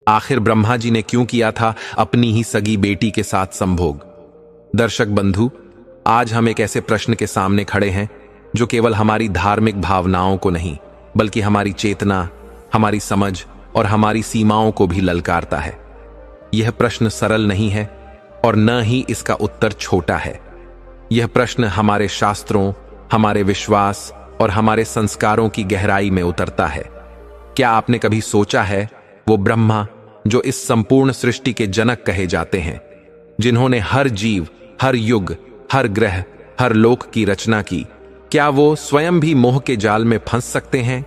आखिर ब्रह्मा जी ने क्यों किया था अपनी ही सगी बेटी के साथ संभोग? दर्शक बंधु, आज हम एक ऐसे प्रश्न के सामने खड़े हैं जो केवल हमारी धार्मिक भावनाओं को नहीं बल्कि हमारी चेतना, हमारी समझ और हमारी सीमाओं को भी ललकारता है। यह प्रश्न सरल नहीं है और न ही इसका उत्तर छोटा है। यह प्रश्न हमारे शास्त्रों, हमारे विश्वास और हमारे संस्कारों की गहराई में उतरता है। क्या आपने कभी सोचा है वो ब्रह्मा जो इस संपूर्ण सृष्टि के जनक कहे जाते हैं, जिन्होंने हर जीव, हर युग, हर ग्रह, हर लोक की रचना की, क्या वो स्वयं भी मोह के जाल में फंस सकते हैं?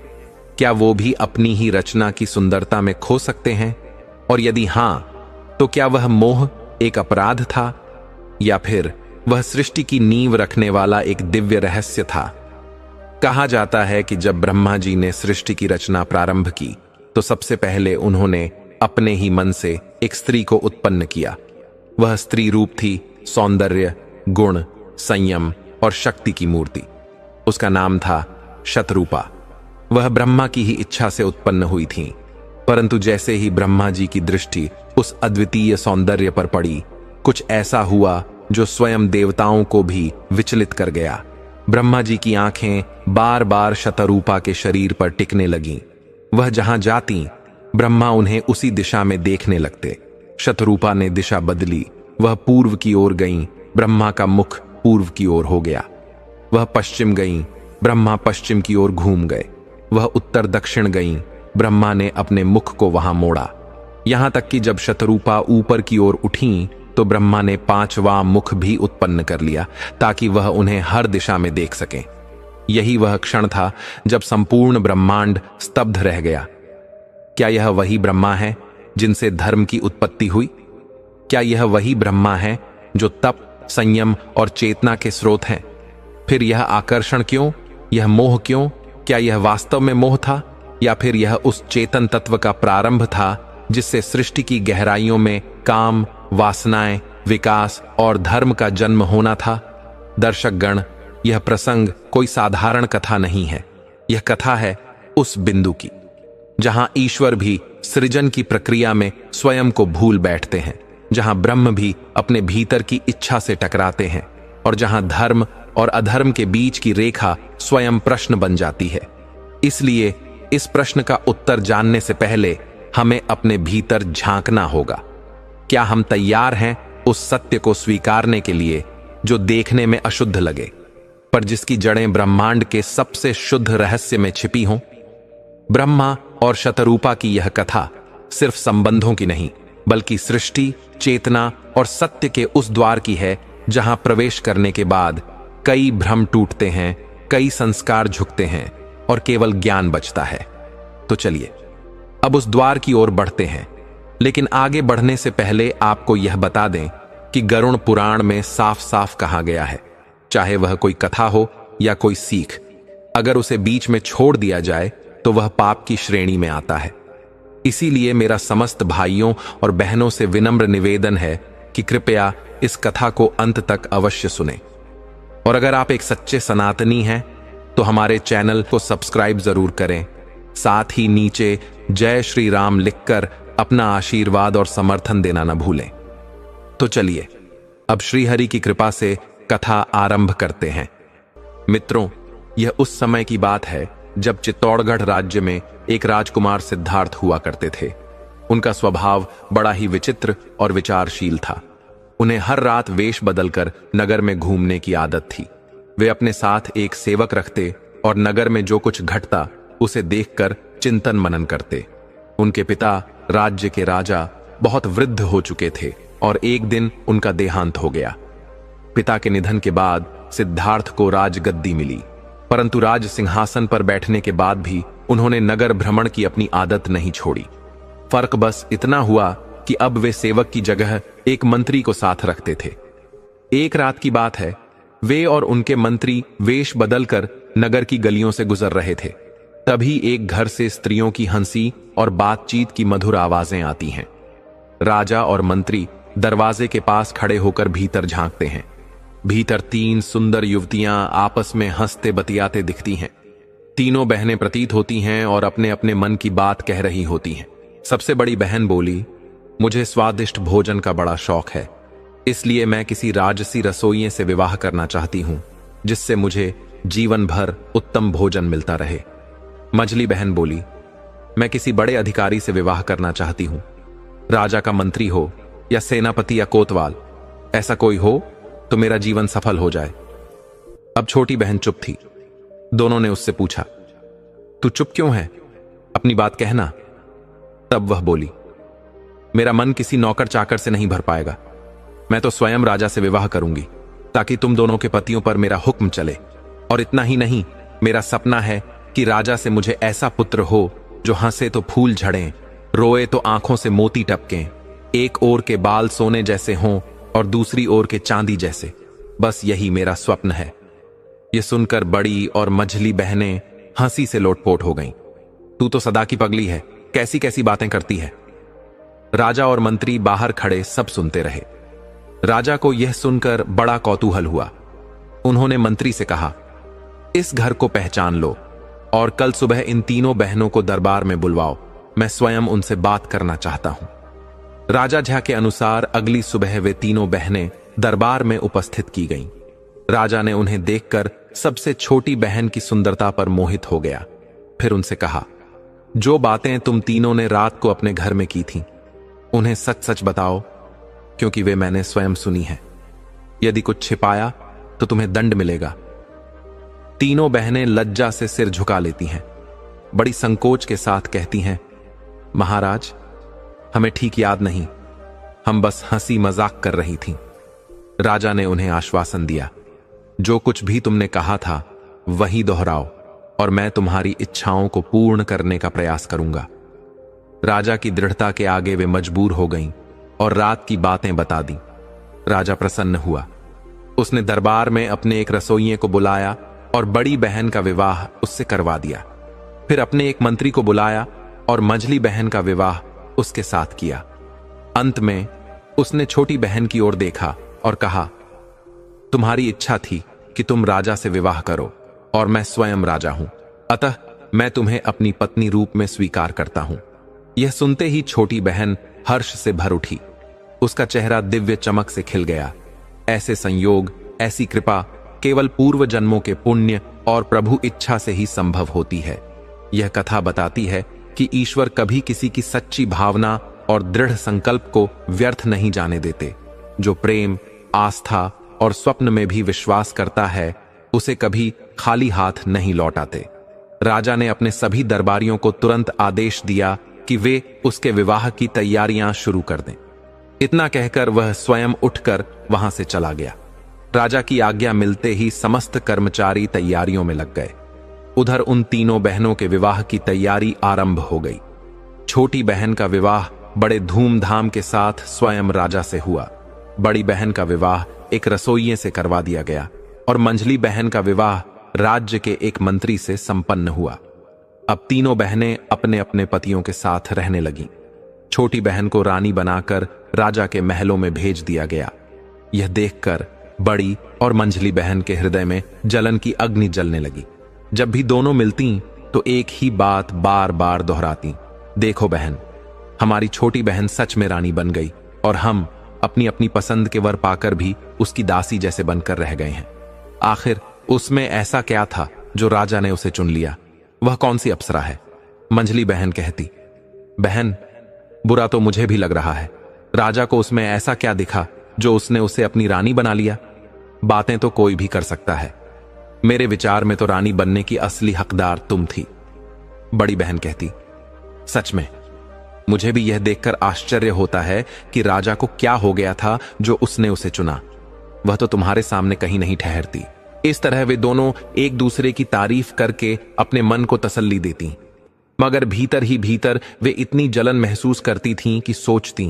क्या वो भी अपनी ही रचना की सुंदरता में खो सकते हैं? और यदि हां, तो क्या वह मोह एक अपराध था या फिर वह सृष्टि की नींव रखने वाला एक दिव्य रहस्य था? कहा जाता है कि जब ब्रह्मा जी ने सृष्टि की रचना प्रारंभ की तो सबसे पहले उन्होंने अपने ही मन से एक स्त्री को उत्पन्न किया। वह स्त्री रूप थी सौंदर्य, गुण, संयम और शक्ति की मूर्ति। उसका नाम था शतरूपा। वह ब्रह्मा की ही इच्छा से उत्पन्न हुई थी, परंतु जैसे ही ब्रह्मा जी की दृष्टि उस अद्वितीय सौंदर्य पर पड़ी, कुछ ऐसा हुआ जो स्वयं देवताओं को भी विचलित कर गया। ब्रह्मा जी की आंखें बार बार शतरूपा के शरीर पर टिकने लगीं। वह जहां जाती, ब्रह्मा उन्हें उसी दिशा में देखने लगते। शतरूपा ने दिशा बदली, वह पूर्व की ओर गईं, ब्रह्मा का मुख पूर्व की ओर हो गया। वह पश्चिम गईं, ब्रह्मा पश्चिम की ओर घूम गए। वह उत्तर दक्षिण गईं, ब्रह्मा ने अपने मुख को वहां मोड़ा। यहां तक कि जब शतरूपा ऊपर की ओर उठीं तो ब्रह्मा ने पांचवा मुख भी उत्पन्न कर लिया ताकि वह उन्हें हर दिशा में देख सकें। यही वह क्षण था जब संपूर्ण ब्रह्मांड स्तब्ध रह गया। क्या यह वही ब्रह्मा है जिनसे धर्म की उत्पत्ति हुई? क्या यह वही ब्रह्मा है जो तप, संयम और चेतना के स्रोत हैं? फिर यह आकर्षण क्यों? यह मोह क्यों? क्या यह वास्तव में मोह था या फिर यह उस चेतन तत्व का प्रारंभ था जिससे सृष्टि की गहराइयों में काम, वासनाएं, विकास और धर्म का जन्म होना था? दर्शक गण, यह प्रसंग कोई साधारण कथा नहीं है। यह कथा है उस बिंदु की जहां ईश्वर भी सृजन की प्रक्रिया में स्वयं को भूल बैठते हैं, जहां ब्रह्म भी अपने भीतर की इच्छा से टकराते हैं और जहां धर्म और अधर्म के बीच की रेखा स्वयं प्रश्न बन जाती है। इसलिए इस प्रश्न का उत्तर जानने से पहले हमें अपने भीतर झांकना होगा। क्या हम तैयार हैं उस सत्य को स्वीकारने के लिए जो देखने में अशुद्ध लगे, पर जिसकी जड़ें ब्रह्मांड के सबसे शुद्ध रहस्य में छिपी हों? ब्रह्मा और शतरूपा की यह कथा सिर्फ संबंधों की नहीं बल्कि सृष्टि, चेतना और सत्य के उस द्वार की है जहां प्रवेश करने के बाद कई भ्रम टूटते हैं, कई संस्कार झुकते हैं और केवल ज्ञान बचता है। तो चलिए अब उस द्वार की ओर बढ़ते हैं। लेकिन आगे बढ़ने से पहले आपको यह बता दें कि गरुड़ पुराण में साफ साफ कहा गया है, चाहे वह कोई कथा हो या कोई सीख, अगर उसे बीच में छोड़ दिया जाए तो वह पाप की श्रेणी में आता है। इसीलिए मेरा समस्त भाइयों और बहनों से विनम्र निवेदन है कि कृपया इस कथा को अंत तक अवश्य सुनें। और अगर आप एक सच्चे सनातनी हैं तो हमारे चैनल को सब्सक्राइब जरूर करें। साथ ही नीचे जय श्री राम लिखकर अपना आशीर्वाद और समर्थन देना न भूलें। तो चलिए अब श्रीहरि की कृपा से कथा आरंभ करते हैं। मित्रों, यह उस समय की बात है जब चित्तौड़गढ़ राज्य में एक राजकुमार सिद्धार्थ हुआ करते थे। उनका स्वभाव बड़ा ही विचित्र और विचारशील था। उन्हें हर रात वेश बदलकर नगर में घूमने की आदत थी। वे अपने साथ एक सेवक रखते और नगर में जो कुछ घटता उसे देखकर चिंतन मनन करते। उनके पिता राज्य के राजा बहुत वृद्ध हो चुके थे और एक दिन उनका देहांत हो गया। पिता के निधन के बाद सिद्धार्थ को राजगद्दी मिली, परंतु राज सिंहासन पर बैठने के बाद भी उन्होंने नगर भ्रमण की अपनी आदत नहीं छोड़ी। फर्क बस इतना हुआ कि अब वे सेवक की जगह एक मंत्री को साथ रखते थे। एक रात की बात है, वे और उनके मंत्री वेश बदलकर नगर की गलियों से गुजर रहे थे। तभी एक घर से स्त्रियों की हंसी और बातचीत की मधुर आवाजें आती हैं। राजा और मंत्री दरवाजे के पास खड़े होकर भीतर झांकते हैं। भीतर तीन सुंदर युवतियां आपस में हंसते बतियाते दिखती हैं। तीनों बहनें प्रतीत होती हैं और अपने अपने मन की बात कह रही होती हैं। सबसे बड़ी बहन बोली, मुझे स्वादिष्ट भोजन का बड़ा शौक है, इसलिए मैं किसी राजसी रसोइये से विवाह करना चाहती हूं, जिससे मुझे जीवन भर उत्तम भोजन मिलता रहे। मझली बहन बोली, मैं किसी बड़े अधिकारी से विवाह करना चाहती हूं, राजा का मंत्री हो या सेनापति या कोतवाल, ऐसा कोई हो तो मेरा जीवन सफल हो जाए। अब छोटी बहन चुप थी। दोनों ने उससे पूछा, तू चुप क्यों है, अपनी बात कहना। तब वह बोली, मेरा मन किसी नौकर चाकर से नहीं भर पाएगा, मैं तो स्वयं राजा से विवाह करूंगी, ताकि तुम दोनों के पतियों पर मेरा हुक्म चले। और इतना ही नहीं, मेरा सपना है कि राजा से मुझे ऐसा पुत्र हो जो हंसे तो फूल झड़ें, रोए तो आंखों से मोती टपकें, एक ओर के बाल सोने जैसे हों और दूसरी ओर के चांदी जैसे। बस यही मेरा स्वप्न है। यह सुनकर बड़ी और मझली बहनें हंसी से लोटपोट हो गईं। तू तो सदा की पगली है, कैसी कैसी बातें करती है। राजा और मंत्री बाहर खड़े सब सुनते रहे। राजा को यह सुनकर बड़ा कौतूहल हुआ। उन्होंने मंत्री से कहा, इस घर को पहचान लो और कल सुबह इन तीनों बहनों को दरबार में बुलवाओ, मैं स्वयं उनसे बात करना चाहता हूं। राजा झा के अनुसार अगली सुबह वे तीनों बहनें दरबार में उपस्थित की गईं। राजा ने उन्हें देखकर सबसे छोटी बहन की सुंदरता पर मोहित हो गया। फिर उनसे कहा, जो बातें तुम तीनों ने रात को अपने घर में की थीं, उन्हें सच सच बताओ, क्योंकि वे मैंने स्वयं सुनी है। यदि कुछ छिपाया तो तुम्हें दंड मिलेगा। तीनों बहनें लज्जा से सिर झुका लेती हैं, बड़ी संकोच के साथ कहती हैं, महाराज, हमें ठीक याद नहीं, हम बस हंसी मजाक कर रही थीं। राजा ने उन्हें आश्वासन दिया, जो कुछ भी तुमने कहा था वही दोहराओ और मैं तुम्हारी इच्छाओं को पूर्ण करने का प्रयास करूंगा। राजा की दृढ़ता के आगे वे मजबूर हो गईं और रात की बातें बता दी। राजा प्रसन्न हुआ। उसने दरबार में अपने एक रसोइये को बुलाया और बड़ी बहन का विवाह उससे करवा दिया। फिर अपने एक मंत्री को बुलाया और मझली बहन का विवाह उसके साथ किया। अंत में उसने छोटी बहन की ओर देखा और कहा, तुम्हारी इच्छा थी कि तुम राजा से विवाह करो और मैं स्वयं राजा हूं, अतः मैं तुम्हें अपनी पत्नी रूप में स्वीकार करता हूं। यह सुनते ही छोटी बहन हर्ष से भर उठी। उसका चेहरा दिव्य चमक से खिल गया। ऐसे संयोग, ऐसी कृपा केवल पूर्व जन्मों के पुण्य और प्रभु इच्छा से ही संभव होती है। यह कथा बताती है कि ईश्वर कभी किसी की सच्ची भावना और दृढ़ संकल्प को व्यर्थ नहीं जाने देते। जो प्रेम, आस्था और स्वप्न में भी विश्वास करता है, उसे कभी खाली हाथ नहीं लौटाते। राजा ने अपने सभी दरबारियों को तुरंत आदेश दिया कि वे उसके विवाह की तैयारियां शुरू कर दें। इतना कहकर वह स्वयं उठकर वहां से चला गया। राजा की आज्ञा मिलते ही समस्त कर्मचारी तैयारियों में लग गए। उधर उन तीनों बहनों के विवाह की तैयारी आरंभ हो गई। छोटी बहन का विवाह बड़े धूमधाम के साथ स्वयं राजा से हुआ। बड़ी बहन का विवाह एक रसोइये से करवा दिया गया और मंझली बहन का विवाह राज्य के एक मंत्री से संपन्न हुआ। अब तीनों बहनें अपने अपने पतियों के साथ रहने लगीं। छोटी बहन को रानी बनाकर राजा के महलों में भेज दिया गया। यह देखकर बड़ी और मंझली बहन के हृदय में जलन की अग्नि जलने लगी। जब भी दोनों मिलती तो एक ही बात बार बार दोहराती, देखो बहन, हमारी छोटी बहन सच में रानी बन गई और हम अपनी अपनी पसंद के वर पाकर भी उसकी दासी जैसे बनकर रह गए हैं। आखिर उसमें ऐसा क्या था जो राजा ने उसे चुन लिया? वह कौन सी अप्सरा है? मंझली बहन कहती, बहन, बुरा तो मुझे भी लग रहा है। राजा को उसमें ऐसा क्या दिखा जो उसने उसे अपनी रानी बना लिया? बातें तो कोई भी कर सकता है, मेरे विचार में तो रानी बनने की असली हकदार तुम थी। बड़ी बहन कहती, सच में मुझे भी यह देखकर आश्चर्य होता है कि राजा को क्या हो गया था जो उसने उसे चुना। वह तो तुम्हारे सामने कहीं नहीं ठहरती। इस तरह वे दोनों एक दूसरे की तारीफ करके अपने मन को तसल्ली देती, मगर भीतर ही भीतर वे इतनी जलन महसूस करती थीं कि सोचती,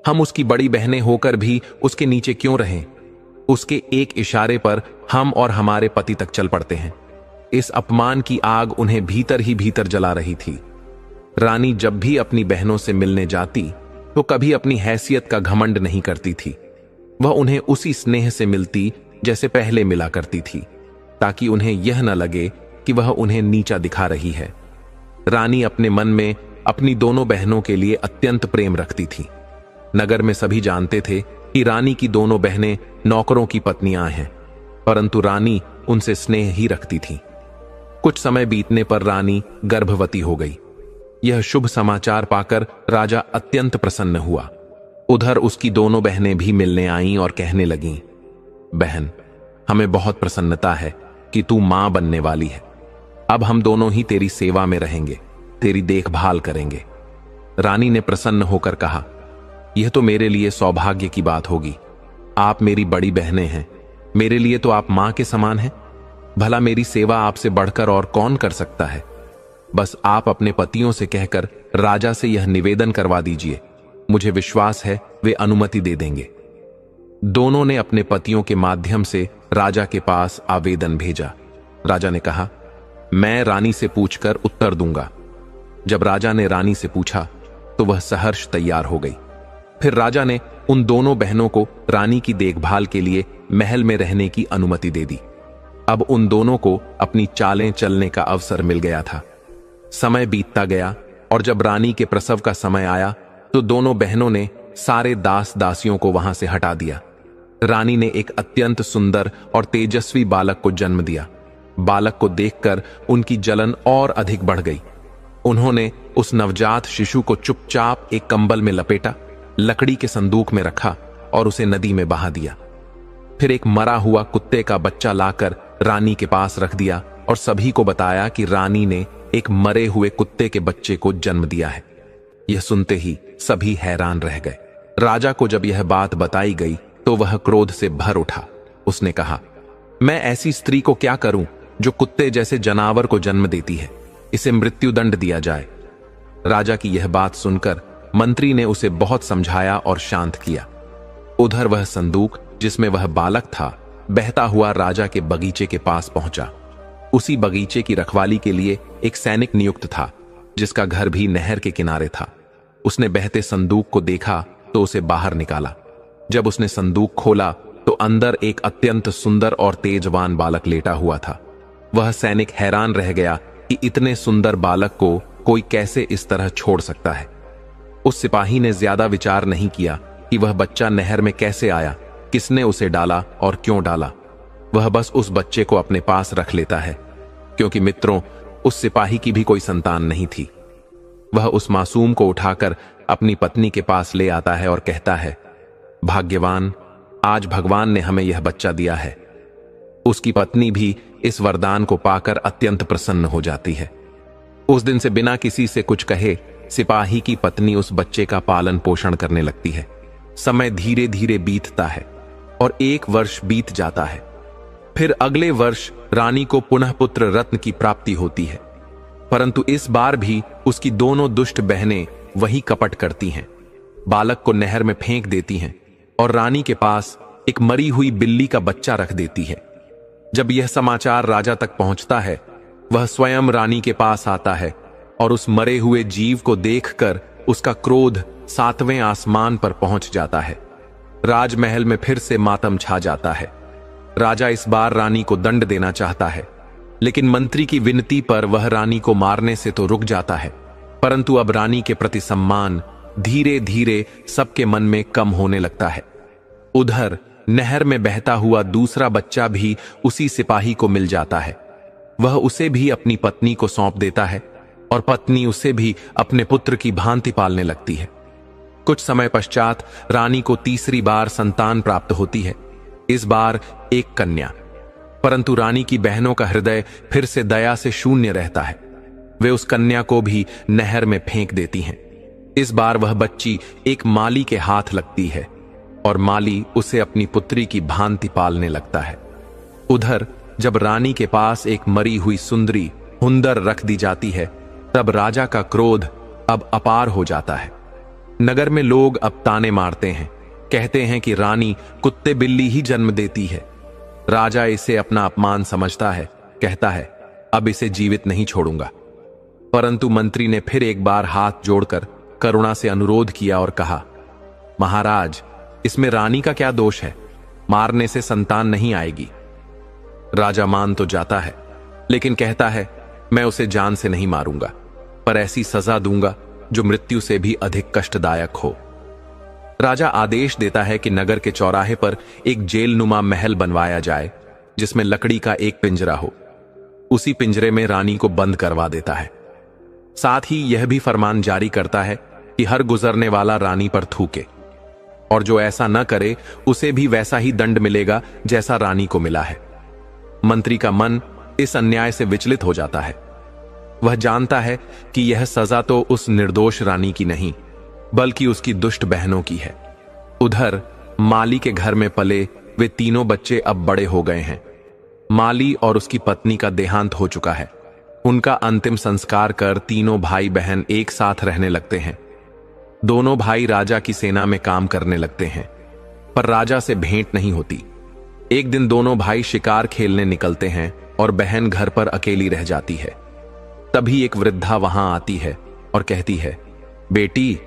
हम उसकी बड़ी बहनें होकर भी उसके नीचे क्यों रहें? उसके एक इशारे पर हम और हमारे पति तक चल पड़ते हैं। इस अपमान की आग उन्हें भीतर ही भीतर जला रही थी। रानी जब भी अपनी बहनों से मिलने जाती तो कभी अपनी हैसियत का घमंड नहीं करती थी। वह उन्हें उसी स्नेह से मिलती जैसे पहले मिला करती थी, ताकि उन्हें यह न लगे कि वह उन्हें नीचा दिखा रही है। रानी अपने मन में अपनी दोनों बहनों के लिए अत्यंत प्रेम रखती थी। नगर में सभी जानते थे कि रानी की दोनों बहनें नौकरों की पत्नियां हैं, परंतु रानी उनसे स्नेह ही रखती थी। कुछ समय बीतने पर रानी गर्भवती हो गई। यह शुभ समाचार पाकर राजा अत्यंत प्रसन्न हुआ। उधर उसकी दोनों बहनें भी मिलने आईं और कहने लगीं, बहन, हमें बहुत प्रसन्नता है कि तू मां बनने वाली है। अब हम दोनों ही तेरी सेवा में रहेंगे, तेरी देखभाल करेंगे। रानी ने प्रसन्न होकर कहा, यह तो मेरे लिए सौभाग्य की बात होगी। आप मेरी बड़ी बहनें हैं, मेरे लिए तो आप मां के समान हैं। भला मेरी सेवा आपसे बढ़कर और कौन कर सकता है। बस आप अपने पतियों से कहकर राजा से यह निवेदन करवा दीजिए, मुझे विश्वास है वे अनुमति दे देंगे। दोनों ने अपने पतियों के माध्यम से राजा के पास आवेदन भेजा। राजा ने कहा, मैं रानी से पूछकर उत्तर दूंगा। जब राजा ने रानी से पूछा तो वह सहर्ष तैयार हो गई। फिर राजा ने उन दोनों बहनों को रानी की देखभाल के लिए महल में रहने की अनुमति दे दी। अब उन दोनों को अपनी चालें चलने का अवसर मिल गया था। समय बीतता गया और जब रानी के प्रसव का समय आया तो दोनों बहनों ने सारे दास दासियों को वहां से हटा दिया। रानी ने एक अत्यंत सुंदर और तेजस्वी बालक को जन्म दिया। बालक को देखकर उनकी जलन और अधिक बढ़ गई। उन्होंने उस नवजात शिशु को चुपचाप एक कंबल में लपेटा, लकड़ी के संदूक में रखा और उसे नदी में बहा दिया। फिर एक मरा हुआ कुत्ते का बच्चा लाकर रानी के पास रख दिया और सभी को बताया कि रानी ने एक मरे हुए कुत्ते के बच्चे को जन्म दिया है। यह सुनते ही सभी हैरान रह गए। राजा को जब यह बात बताई गई तो वह क्रोध से भर उठा। उसने कहा, मैं ऐसी स्त्री को क्या करूं जो कुत्ते जैसे जानवर को जन्म देती है। इसे मृत्युदंड दिया जाए। राजा की यह बात सुनकर मंत्री ने उसे बहुत समझाया और शांत किया। उधर वह संदूक जिसमें वह बालक था बहता हुआ राजा के बगीचे के पास पहुंचा। उसी बगीचे की रखवाली के लिए एक सैनिक नियुक्त था, जिसका घर भी नहर के किनारे था। उसने बहते संदूक को देखा तो उसे बाहर निकाला। जब उसने संदूक खोला तो अंदर एक अत्यंत सुंदर और तेजवान बालक लेटा हुआ था। वह सैनिक हैरान रह गया कि इतने सुंदर बालक को कोई कैसे इस तरह छोड़ सकता है। उस सिपाही ने ज्यादा विचार नहीं किया कि वह बच्चा नहर में कैसे आया, किसने उसे डाला और क्यों डाला। वह बस उस बच्चे को अपने पास रख लेता है, क्योंकि मित्रों, उस सिपाही की भी कोई संतान नहीं थी। वह उस मासूम को उठाकर अपनी पत्नी के पास ले आता है और कहता है, भाग्यवान, आज भगवान ने हमें यह बच्चा दिया है। उसकी पत्नी भी इस वरदान को पाकर अत्यंत प्रसन्न हो जाती है। उस दिन से बिना किसी से कुछ कहे सिपाही की पत्नी उस बच्चे का पालन पोषण करने लगती है। समय धीरे धीरे बीतता है और 1 वर्ष बीत जाता है। फिर अगले वर्ष रानी को पुनः पुत्र रत्न की प्राप्ति होती है, परंतु इस बार भी उसकी दोनों दुष्ट बहनें वही कपट करती हैं। बालक को नहर में फेंक देती हैं और रानी के पास एक मरी हुई बिल्ली का बच्चा रख देती है। जब यह समाचार राजा तक पहुंचता है, वह स्वयं रानी के पास आता है और उस मरे हुए जीव को देखकर उसका क्रोध 7वें आसमान पर पहुंच जाता है। राजमहल में फिर से मातम छा जाता है। राजा इस बार रानी को दंड देना चाहता है, लेकिन मंत्री की विनती पर वह रानी को मारने से तो रुक जाता है, परंतु अब रानी के प्रति सम्मान धीरे धीरे सबके मन में कम होने लगता है। उधर नहर में बहता हुआ दूसरा बच्चा भी उसी सिपाही को मिल जाता है। वह उसे भी अपनी पत्नी को सौंप देता है और पत्नी उसे भी अपने पुत्र की भांति पालने लगती है। कुछ समय पश्चात रानी को तीसरी बार संतान प्राप्त होती है, इस बार एक कन्या। परंतु रानी की बहनों का हृदय फिर से दया से शून्य रहता है। वे उस कन्या को भी नहर में फेंक देती हैं। इस बार वह बच्ची एक माली के हाथ लगती है और माली उसे अपनी पुत्री की भांति पालने लगता है। उधर जब रानी के पास एक मरी हुई सुंदरी हुंदर रख दी जाती है, तब राजा का क्रोध अब अपार हो जाता है। नगर में लोग अब ताने मारते हैं, कहते हैं कि रानी कुत्ते बिल्ली ही जन्म देती है। राजा इसे अपना अपमान समझता है, कहता है, अब इसे जीवित नहीं छोड़ूंगा। परंतु मंत्री ने फिर एक बार हाथ जोड़कर करुणा से अनुरोध किया और कहा, महाराज, इसमें रानी का क्या दोष है? मारने से संतान नहीं आएगी। राजा मान तो जाता है, लेकिन कहता है, मैं उसे जान से नहीं मारूंगा, पर ऐसी सजा दूंगा जो मृत्यु से भी अधिक कष्टदायक हो। राजा आदेश देता है कि नगर के चौराहे पर एक जेलनुमा महल बनवाया जाए, जिसमें लकड़ी का एक पिंजरा हो। उसी पिंजरे में रानी को बंद करवा देता है। साथ ही यह भी फरमान जारी करता है कि हर गुजरने वाला रानी पर थूके, और जो ऐसा न करे उसे भी वैसा ही दंड मिलेगा जैसा रानी को मिला है। मंत्री का मन इस अन्याय से विचलित हो जाता है। वह जानता है कि यह सजा तो उस निर्दोष रानी की नहीं, बल्कि उसकी दुष्ट बहनों की है। उधर माली के घर में पले वे तीनों बच्चे अब बड़े हो गए हैं। माली और उसकी पत्नी का देहांत हो चुका है। उनका अंतिम संस्कार कर तीनों भाई बहन एक साथ रहने लगते हैं। दोनों भाई राजा की सेना में काम करने लगते हैं, पर राजा से भेंट नहीं होती। एक दिन दोनों भाई शिकार खेलने निकलते हैं और बहन घर पर अकेली रह जाती है। तभी एक वृद्धा वहां आती है और कहती है, बेटी,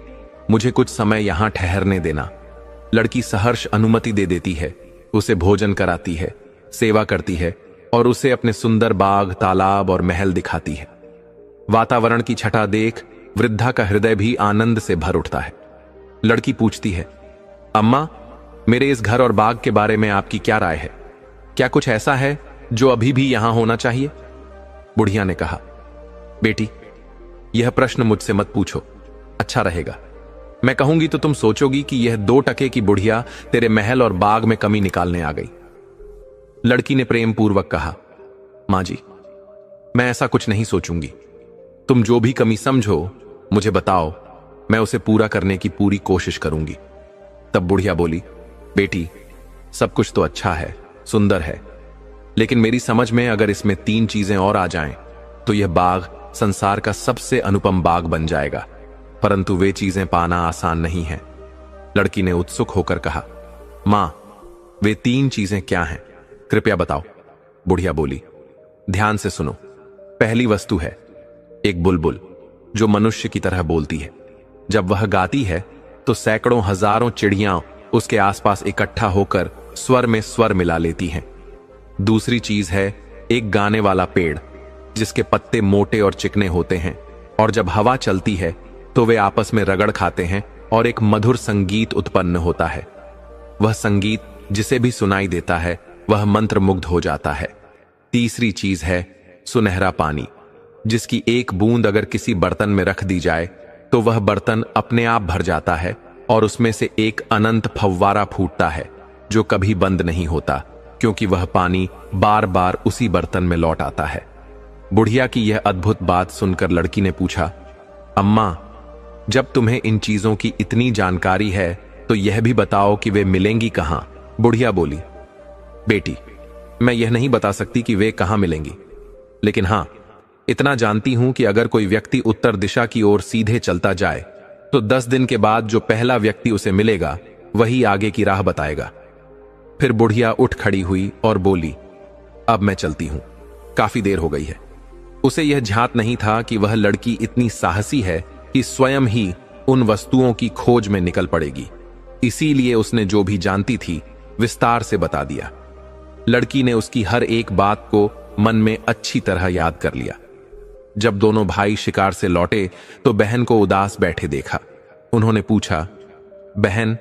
मुझे कुछ समय यहां ठहरने देना। लड़की सहर्ष अनुमति दे देती है, उसे भोजन कराती है, सेवा करती है और उसे अपने सुंदर बाग, तालाब और महल दिखाती है। वातावरण की छटा देख वृद्धा का हृदय भी आनंद से भर उठता है। लड़की पूछती है, अम्मा, मेरे इस घर और बाग के बारे में आपकी क्या राय है? क्या कुछ ऐसा है जो अभी भी यहां होना चाहिए? बुढ़िया ने कहा, बेटी, यह प्रश्न मुझसे मत पूछो, अच्छा रहेगा। मैं कहूंगी तो तुम सोचोगी कि यह 2 टके की बुढ़िया तेरे महल और बाग में कमी निकालने आ गई। लड़की ने प्रेम पूर्वक कहा, मां जी, मैं ऐसा कुछ नहीं सोचूंगी। तुम जो भी कमी समझो मुझे बताओ, मैं उसे पूरा करने की पूरी कोशिश करूंगी। तब बुढ़िया बोली, बेटी, सब कुछ तो अच्छा है, सुंदर है, लेकिन मेरी समझ में अगर इसमें 3 चीजें और आ जाएं, तो यह बाग संसार का सबसे अनुपम बाग बन जाएगा। परंतु वे चीजें पाना आसान नहीं है। लड़की ने उत्सुक होकर कहा, मां, वे 3 चीजें क्या हैं? कृपया बताओ। बुढ़िया बोली, ध्यान से सुनो। पहली वस्तु है एक बुलबुल, जो मनुष्य की तरह बोलती है। जब वह गाती है तो सैकड़ों हजारों चिड़ियां उसके आसपास इकट्ठा होकर स्वर में स्वर मिला लेती हैं। दूसरी चीज है एक गाने वाला पेड़, जिसके पत्ते मोटे और चिकने होते हैं, और जब हवा चलती है तो वे आपस में रगड़ खाते हैं और एक मधुर संगीत उत्पन्न होता है। वह संगीत जिसे भी सुनाई देता है वह मंत्रमुग्ध हो जाता है। तीसरी चीज है सुनहरा पानी, जिसकी एक बूंद अगर किसी बर्तन में रख दी जाए तो वह बर्तन अपने आप भर जाता है और उसमें से एक अनंत फव्वारा फूटता है, जो कभी बंद नहीं होता, क्योंकि वह पानी बार बार उसी बर्तन में लौट आता है। बुढ़िया की यह अद्भुत बात सुनकर लड़की ने पूछा, अम्मा, जब तुम्हें इन चीजों की इतनी जानकारी है तो यह भी बताओ कि वे मिलेंगी कहां? बुढ़िया बोली, बेटी, मैं यह नहीं बता सकती कि वे कहां मिलेंगी, लेकिन हां, इतना जानती हूं कि अगर कोई व्यक्ति उत्तर दिशा की ओर सीधे चलता जाए तो 10 दिन के बाद जो पहला व्यक्ति उसे मिलेगा वही आगे की राह बताएगा। फिर बुढ़िया उठ खड़ी हुई और बोली, अब मैं चलती हूं, काफी देर हो गई है। उसे यह झांत नहीं था कि वह लड़की इतनी साहसी है कि स्वयं ही उन वस्तुओं की खोज में निकल पड़ेगी। इसीलिए उसने जो भी जानती थी विस्तार से बता दिया। लड़की ने उसकी हर एक बात को मन में अच्छी तरह याद कर लिया। जब दोनों भाई शिकार से लौटे तो बहन को उदास बैठे देखा। उन्होंने पूछा, बहन,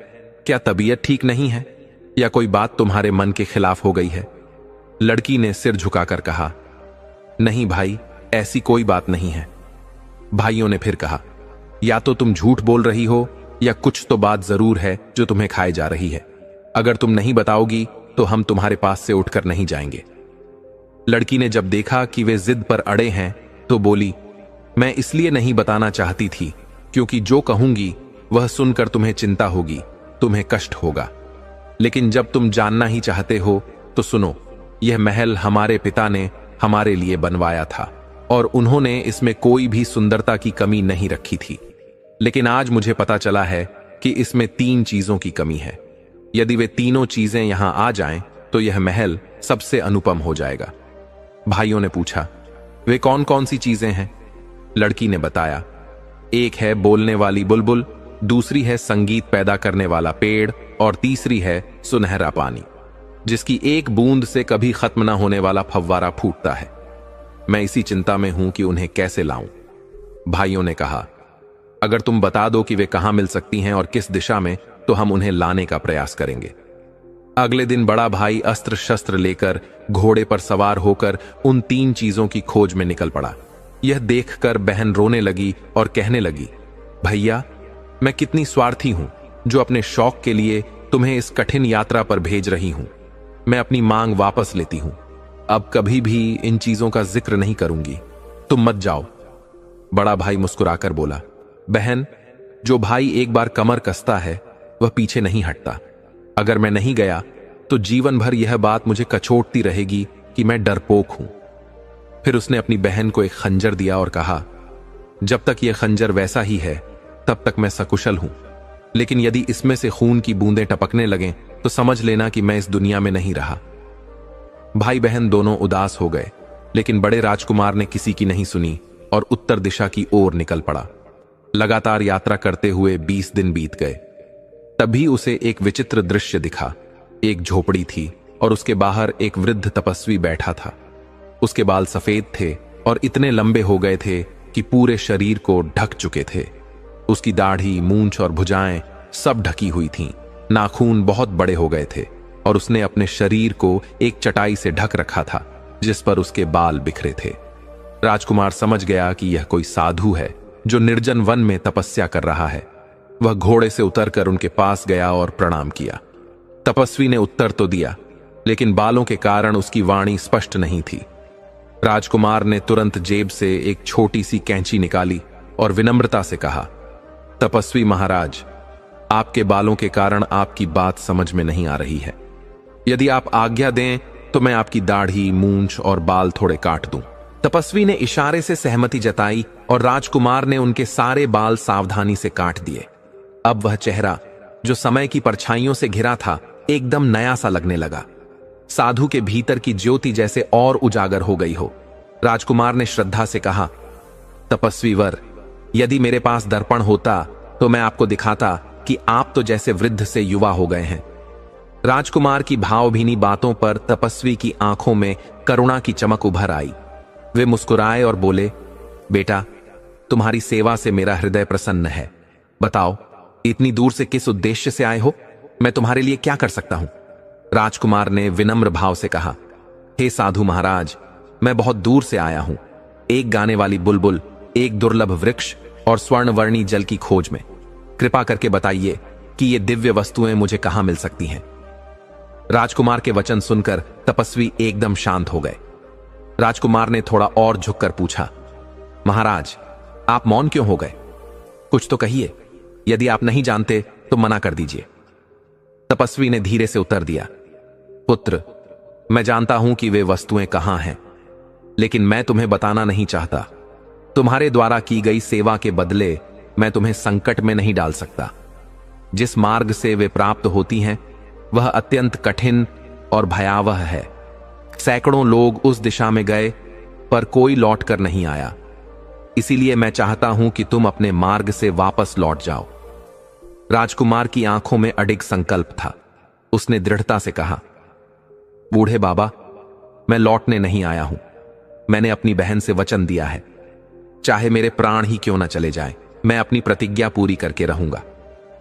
क्या तबीयत ठीक नहीं है या कोई बात तुम्हारे मन के खिलाफ हो गई है? लड़की ने सिर झुकाकर कहा, नहीं भाई, ऐसी कोई बात नहीं है। भाइयों ने फिर कहा, या तो तुम झूठ बोल रही हो या कुछ तो बात जरूर है जो तुम्हें खाए जा रही है। अगर तुम नहीं बताओगी तो हम तुम्हारे पास से उठकर नहीं जाएंगे। लड़की ने जब देखा कि वे जिद पर अड़े हैं तो बोली, मैं इसलिए नहीं बताना चाहती थी क्योंकि जो कहूंगी वह सुनकर तुम्हें चिंता होगी, तुम्हें कष्ट होगा। लेकिन जब तुम जानना ही चाहते हो तो सुनो, यह महल हमारे पिता ने हमारे लिए बनवाया था और उन्होंने इसमें कोई भी सुंदरता की कमी नहीं रखी थी। लेकिन आज मुझे पता चला है कि इसमें 3 चीजों की कमी है। यदि वे तीनों चीजें यहां आ जाएं तो यह महल सबसे अनुपम हो जाएगा। भाइयों ने पूछा, वे कौन कौन सी चीजें हैं? लड़की ने बताया, एक है बोलने वाली बुलबुल, दूसरी है संगीत पैदा करने वाला पेड़ और तीसरी है सुनहरा पानी, जिसकी एक बूंद से कभी खत्म न होने वाला फव्वारा फूटता है। मैं इसी चिंता में हूं कि उन्हें कैसे लाऊं। भाइयों ने कहा, अगर तुम बता दो कि वे कहां मिल सकती हैं और किस दिशा में, तो हम उन्हें लाने का प्रयास करेंगे। अगले दिन बड़ा भाई अस्त्र शस्त्र लेकर घोड़े पर सवार होकर उन 3 चीजों की खोज में निकल पड़ा। यह देखकर बहन रोने लगी और कहने लगी, भैया, मैं कितनी स्वार्थी हूं जो अपने शौक के लिए तुम्हें इस कठिन यात्रा पर भेज रही हूं। मैं अपनी मांग वापस लेती हूं। अब कभी भी इन चीजों का जिक्र नहीं करूंगी। तुम मत जाओ। बड़ा भाई मुस्कुराकर बोला, बहन, जो भाई एक बार कमर कसता है वह पीछे नहीं हटता। अगर मैं नहीं गया तो जीवन भर यह बात मुझे कचोटती रहेगी कि मैं डरपोक हूं। फिर उसने अपनी बहन को एक खंजर दिया और कहा, जब तक यह खंजर वैसा ही है तब तक मैं सकुशल हूं, लेकिन यदि इसमें से खून की बूंदें टपकने लगें तो समझ लेना कि मैं इस दुनिया में नहीं रहा। भाई बहन दोनों उदास हो गए, लेकिन बड़े राजकुमार ने किसी की नहीं सुनी और उत्तर दिशा की ओर निकल पड़ा। लगातार यात्रा करते हुए 20 दिन बीत गए। तभी उसे एक विचित्र दृश्य दिखा। एक झोपड़ी थी और उसके बाहर एक वृद्ध तपस्वी बैठा था। उसके बाल सफेद थे और इतने लंबे हो गए थे कि पूरे शरीर को ढक चुके थे। उसकी दाढ़ी, मूंछ और भुजाएं सब ढकी हुई थीं। नाखून बहुत बड़े हो गए थे और उसने अपने शरीर को एक चटाई से ढक रखा था जिस पर उसके बाल बिखरे थे। राजकुमार समझ गया कि यह कोई साधु है जो निर्जन वन में तपस्या कर रहा है। वह घोड़े से उतरकर उनके पास गया और प्रणाम किया। तपस्वी ने उत्तर तो दिया, लेकिन बालों के कारण उसकी वाणी स्पष्ट नहीं थी। राजकुमार ने तुरंत जेब से एक छोटी सी कैंची निकाली और विनम्रता से कहा, तपस्वी महाराज, आपके बालों के कारण आपकी बात समझ में नहीं आ रही है। यदि आप आज्ञा दें तो मैं आपकी दाढ़ी, मूंछ और बाल थोड़े काट दूं। तपस्वी ने इशारे से सहमति जताई और राजकुमार ने उनके सारे बाल सावधानी से काट दिए। अब वह चेहरा, जो समय की परछाइयों से घिरा था, एकदम नया सा लगने लगा। साधु के भीतर की ज्योति जैसे और उजागर हो गई हो। राजकुमार ने श्रद्धा से कहा, तपस्वी वर, यदि मेरे पास दर्पण होता तो मैं आपको दिखाता कि आप तो जैसे वृद्ध से युवा हो गए हैं। राजकुमार की भावभीनी बातों पर तपस्वी की आंखों में करुणा की चमक उभर आई। वे मुस्कुराए और बोले, बेटा, तुम्हारी सेवा से मेरा हृदय प्रसन्न है। बताओ, इतनी दूर से किस उद्देश्य से आए हो? मैं तुम्हारे लिए क्या कर सकता हूं? राजकुमार ने विनम्र भाव से कहा, हे साधु महाराज, मैं बहुत दूर से आया हूं, एक गाने वाली बुलबुल, एक दुर्लभ वृक्ष और स्वर्णवर्णी जल की खोज में। कृपा करके बताइए कि ये दिव्य वस्तुएं मुझे कहां मिल सकती हैं। राजकुमार के वचन सुनकर तपस्वी एकदम शांत हो गए। राजकुमार ने थोड़ा और झुककर पूछा, महाराज, आप मौन क्यों हो गए? कुछ तो कहिए। यदि आप नहीं जानते तो मना कर दीजिए। तपस्वी ने धीरे से उत्तर दिया, पुत्र, मैं जानता हूं कि वे वस्तुएं कहां हैं, लेकिन मैं तुम्हें बताना नहीं चाहता। तुम्हारे द्वारा की गई सेवा के बदले मैं तुम्हें संकट में नहीं डाल सकता। जिस मार्ग से वे प्राप्त होती हैं वह अत्यंत कठिन और भयावह है। सैकड़ों लोग उस दिशा में गए पर कोई लौटकर नहीं आया। इसीलिए मैं चाहता हूं कि तुम अपने मार्ग से वापस लौट जाओ। राजकुमार की आंखों में अडिग संकल्प था। उसने दृढ़ता से कहा, बूढ़े बाबा, मैं लौटने नहीं आया हूं। मैंने अपनी बहन से वचन दिया है, चाहे मेरे प्राण ही क्यों न चले जाएं, मैं अपनी प्रतिज्ञा पूरी करके रहूंगा।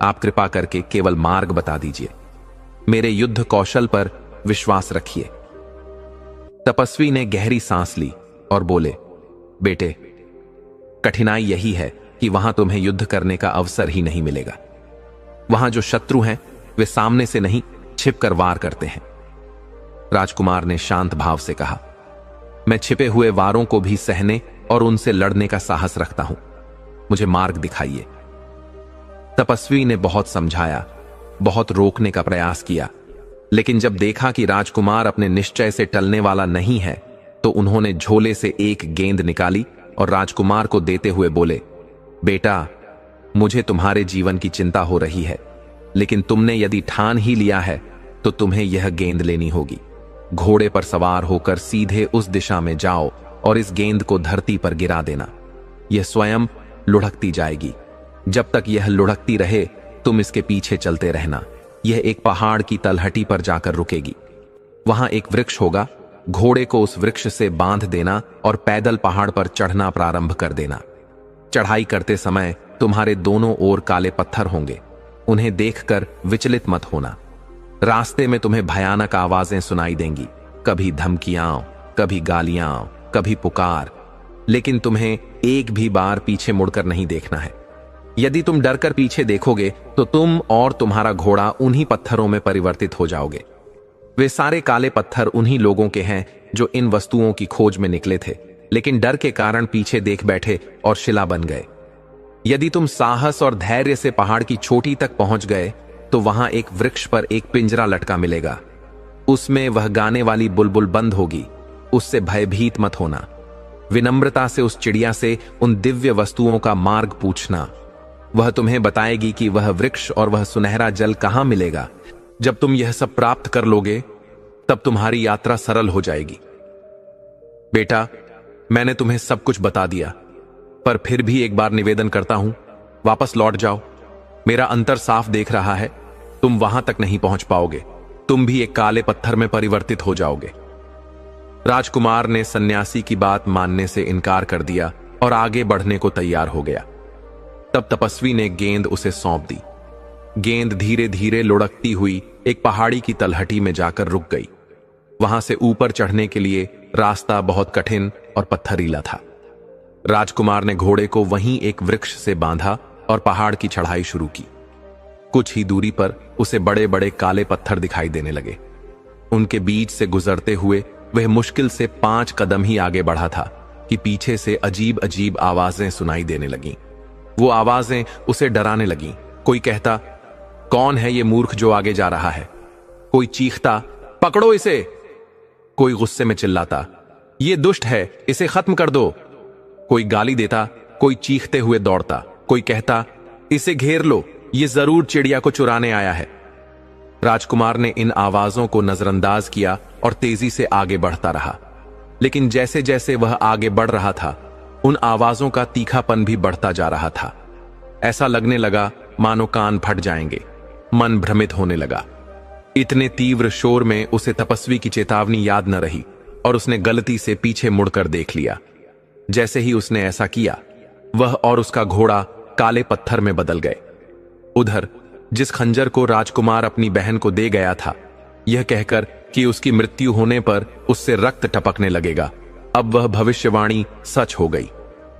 आप कृपा करके केवल मार्ग बता दीजिए। मेरे युद्ध कौशल पर विश्वास रखिए। तपस्वी ने गहरी सांस ली और बोले, बेटे, कठिनाई यही है कि वहां तुम्हें युद्ध करने का अवसर ही नहीं मिलेगा। वहां जो शत्रु हैं वे सामने से नहीं, छिपकर वार करते हैं। राजकुमार ने शांत भाव से कहा, मैं छिपे हुए वारों को भी सहने और उनसे लड़ने का साहस रखता हूं। मुझे मार्ग दिखाइए। तपस्वी ने बहुत समझाया, बहुत रोकने का प्रयास किया, लेकिन जब देखा कि राजकुमार अपने निश्चय से टलने वाला नहीं है तो उन्होंने झोले से एक गेंद निकाली और राजकुमार को देते हुए बोले, बेटा, मुझे तुम्हारे जीवन की चिंता हो रही है, लेकिन तुमने यदि ठान ही लिया है तो तुम्हें यह गेंद लेनी होगी। घोड़े पर सवार होकर सीधे उस दिशा में जाओ और इस गेंद को धरती पर गिरा देना। यह स्वयं लुढ़कती जाएगी। जब तक यह लुढ़कती रहे तुम इसके पीछे चलते रहना। यह एक पहाड़ की तलहटी पर जाकर रुकेगी। वहां एक वृक्ष होगा। घोड़े को उस वृक्ष से बांध देना और पैदल पहाड़ पर चढ़ना प्रारंभ कर देना। चढ़ाई करते समय तुम्हारे दोनों ओर काले पत्थर होंगे। उन्हें देखकर विचलित मत होना। रास्ते में तुम्हें भयानक आवाजें सुनाई देंगी, कभी धमकियां, कभी गालियां, कभी पुकार, लेकिन तुम्हें एक भी बार पीछे मुड़कर नहीं देखना है। यदि तुम डरकर पीछे देखोगे तो तुम और तुम्हारा घोड़ा उन्हीं पत्थरों में परिवर्तित हो जाओगे। वे सारे काले पत्थर उन्हीं लोगों के हैं जो इन वस्तुओं की खोज में निकले थे, लेकिन डर के कारण पीछे देख बैठे और शिला बन गए। यदि तुम साहस और धैर्य से पहाड़ की चोटी तक पहुंच गए तो वहां एक वृक्ष पर एक पिंजरा लटका मिलेगा। उसमें वह गाने वाली बुलबुल बंद होगी। उससे भयभीत मत होना। विनम्रता से उस चिड़िया से उन दिव्य वस्तुओं का मार्ग पूछना। वह तुम्हें बताएगी कि वह वृक्ष और वह सुनहरा जल कहां मिलेगा। जब तुम यह सब प्राप्त कर लोगे तब तुम्हारी यात्रा सरल हो जाएगी। बेटा, मैंने तुम्हें सब कुछ बता दिया, पर फिर भी एक बार निवेदन करता हूं, वापस लौट जाओ। मेरा अंतर साफ देख रहा है, तुम वहां तक नहीं पहुंच पाओगे। तुम भी एक काले पत्थर में परिवर्तित हो जाओगे। राजकुमार ने सन्यासी की बात मानने से इनकार कर दिया और आगे बढ़ने को तैयार हो गया। तब तपस्वी ने गेंद उसे सौंप दी। गेंद धीरे धीरे लुढ़कती हुई एक पहाड़ी की तलहटी में जाकर रुक गई। वहां से ऊपर चढ़ने के लिए रास्ता बहुत कठिन और पत्थरीला था। राजकुमार ने घोड़े को वहीं एक वृक्ष से बांधा और पहाड़ की चढ़ाई शुरू की। कुछ ही दूरी पर उसे बड़े बड़े काले पत्थर दिखाई देने लगे। उनके बीच से गुजरते हुए वह मुश्किल से 5 कदम ही आगे बढ़ा था कि पीछे से अजीब अजीब आवाजें सुनाई देने लगीं। वो आवाजें उसे डराने लगीं। कोई कहता, कौन है ये मूर्ख जो आगे जा रहा है? कोई चीखता, पकड़ो इसे। कोई गुस्से में चिल्लाता, ये दुष्ट है, इसे खत्म कर दो। कोई गाली देता, कोई चीखते हुए दौड़ता। कोई कहता, इसे घेर लो, ये जरूर चिड़िया को चुराने आया है। राजकुमार ने इन आवाजों को नजरअंदाज किया और तेजी से आगे बढ़ता रहा। लेकिन जैसे जैसे वह आगे बढ़ रहा था, उन आवाजों का तीखापन भी बढ़ता जा रहा था। ऐसा लगने लगा मानो कान फट जाएंगे। मन भ्रमित होने लगा। इतने तीव्र शोर में उसे तपस्वी की चेतावनी याद न रही और उसने गलती से पीछे मुड़कर देख लिया। जैसे ही उसने ऐसा किया, वह और उसका घोड़ा काले पत्थर में बदल गए। उधर जिस खंजर को राजकुमार अपनी बहन को दे गया था, यह कहकर कि उसकी मृत्यु होने पर उससे रक्त टपकने लगेगा, अब वह भविष्यवाणी सच हो गई।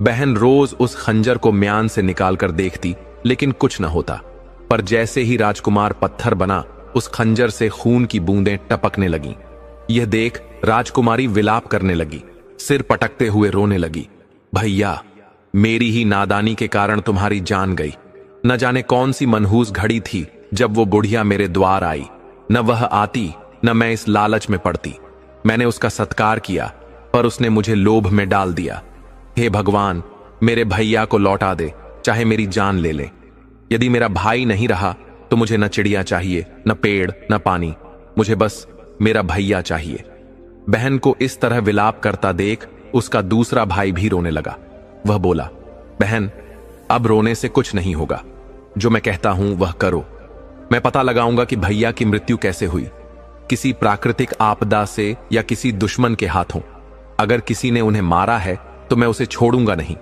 बहन रोज उस खंजर को म्यान से निकालकर देखती, लेकिन कुछ न होता। पर जैसे ही राजकुमार पत्थर बना, उस खंजर से खून की बूंदें टपकने लगीं। यह देख राजकुमारी विलाप करने लगी, सिर पटकते हुए रोने लगी। भैया, मेरी ही नादानी के कारण तुम्हारी जान गई। न जाने कौन सी मनहूस घड़ी थी जब वो बुढ़िया मेरे द्वार आई। न वह आती, न मैं इस लालच में पड़ती। मैंने उसका सत्कार किया, पर उसने मुझे लोभ में डाल दिया। हे भगवान, मेरे भैया को लौटा दे, चाहे मेरी जान ले ले। यदि मेरा भाई नहीं रहा तो मुझे न चिड़िया चाहिए, न पेड़, न पानी। मुझे बस मेरा भैया चाहिए। बहन को इस तरह विलाप करता देख उसका दूसरा भाई भी रोने लगा। वह बोला, बहन, अब रोने से कुछ नहीं होगा। जो मैं कहता हूं वह करो। मैं पता लगाऊंगा कि भैया की मृत्यु कैसे हुई, किसी प्राकृतिक आपदा से या किसी दुश्मन के हाथों। अगर किसी ने उन्हें मारा है तो मैं उसे छोड़ूंगा नहीं।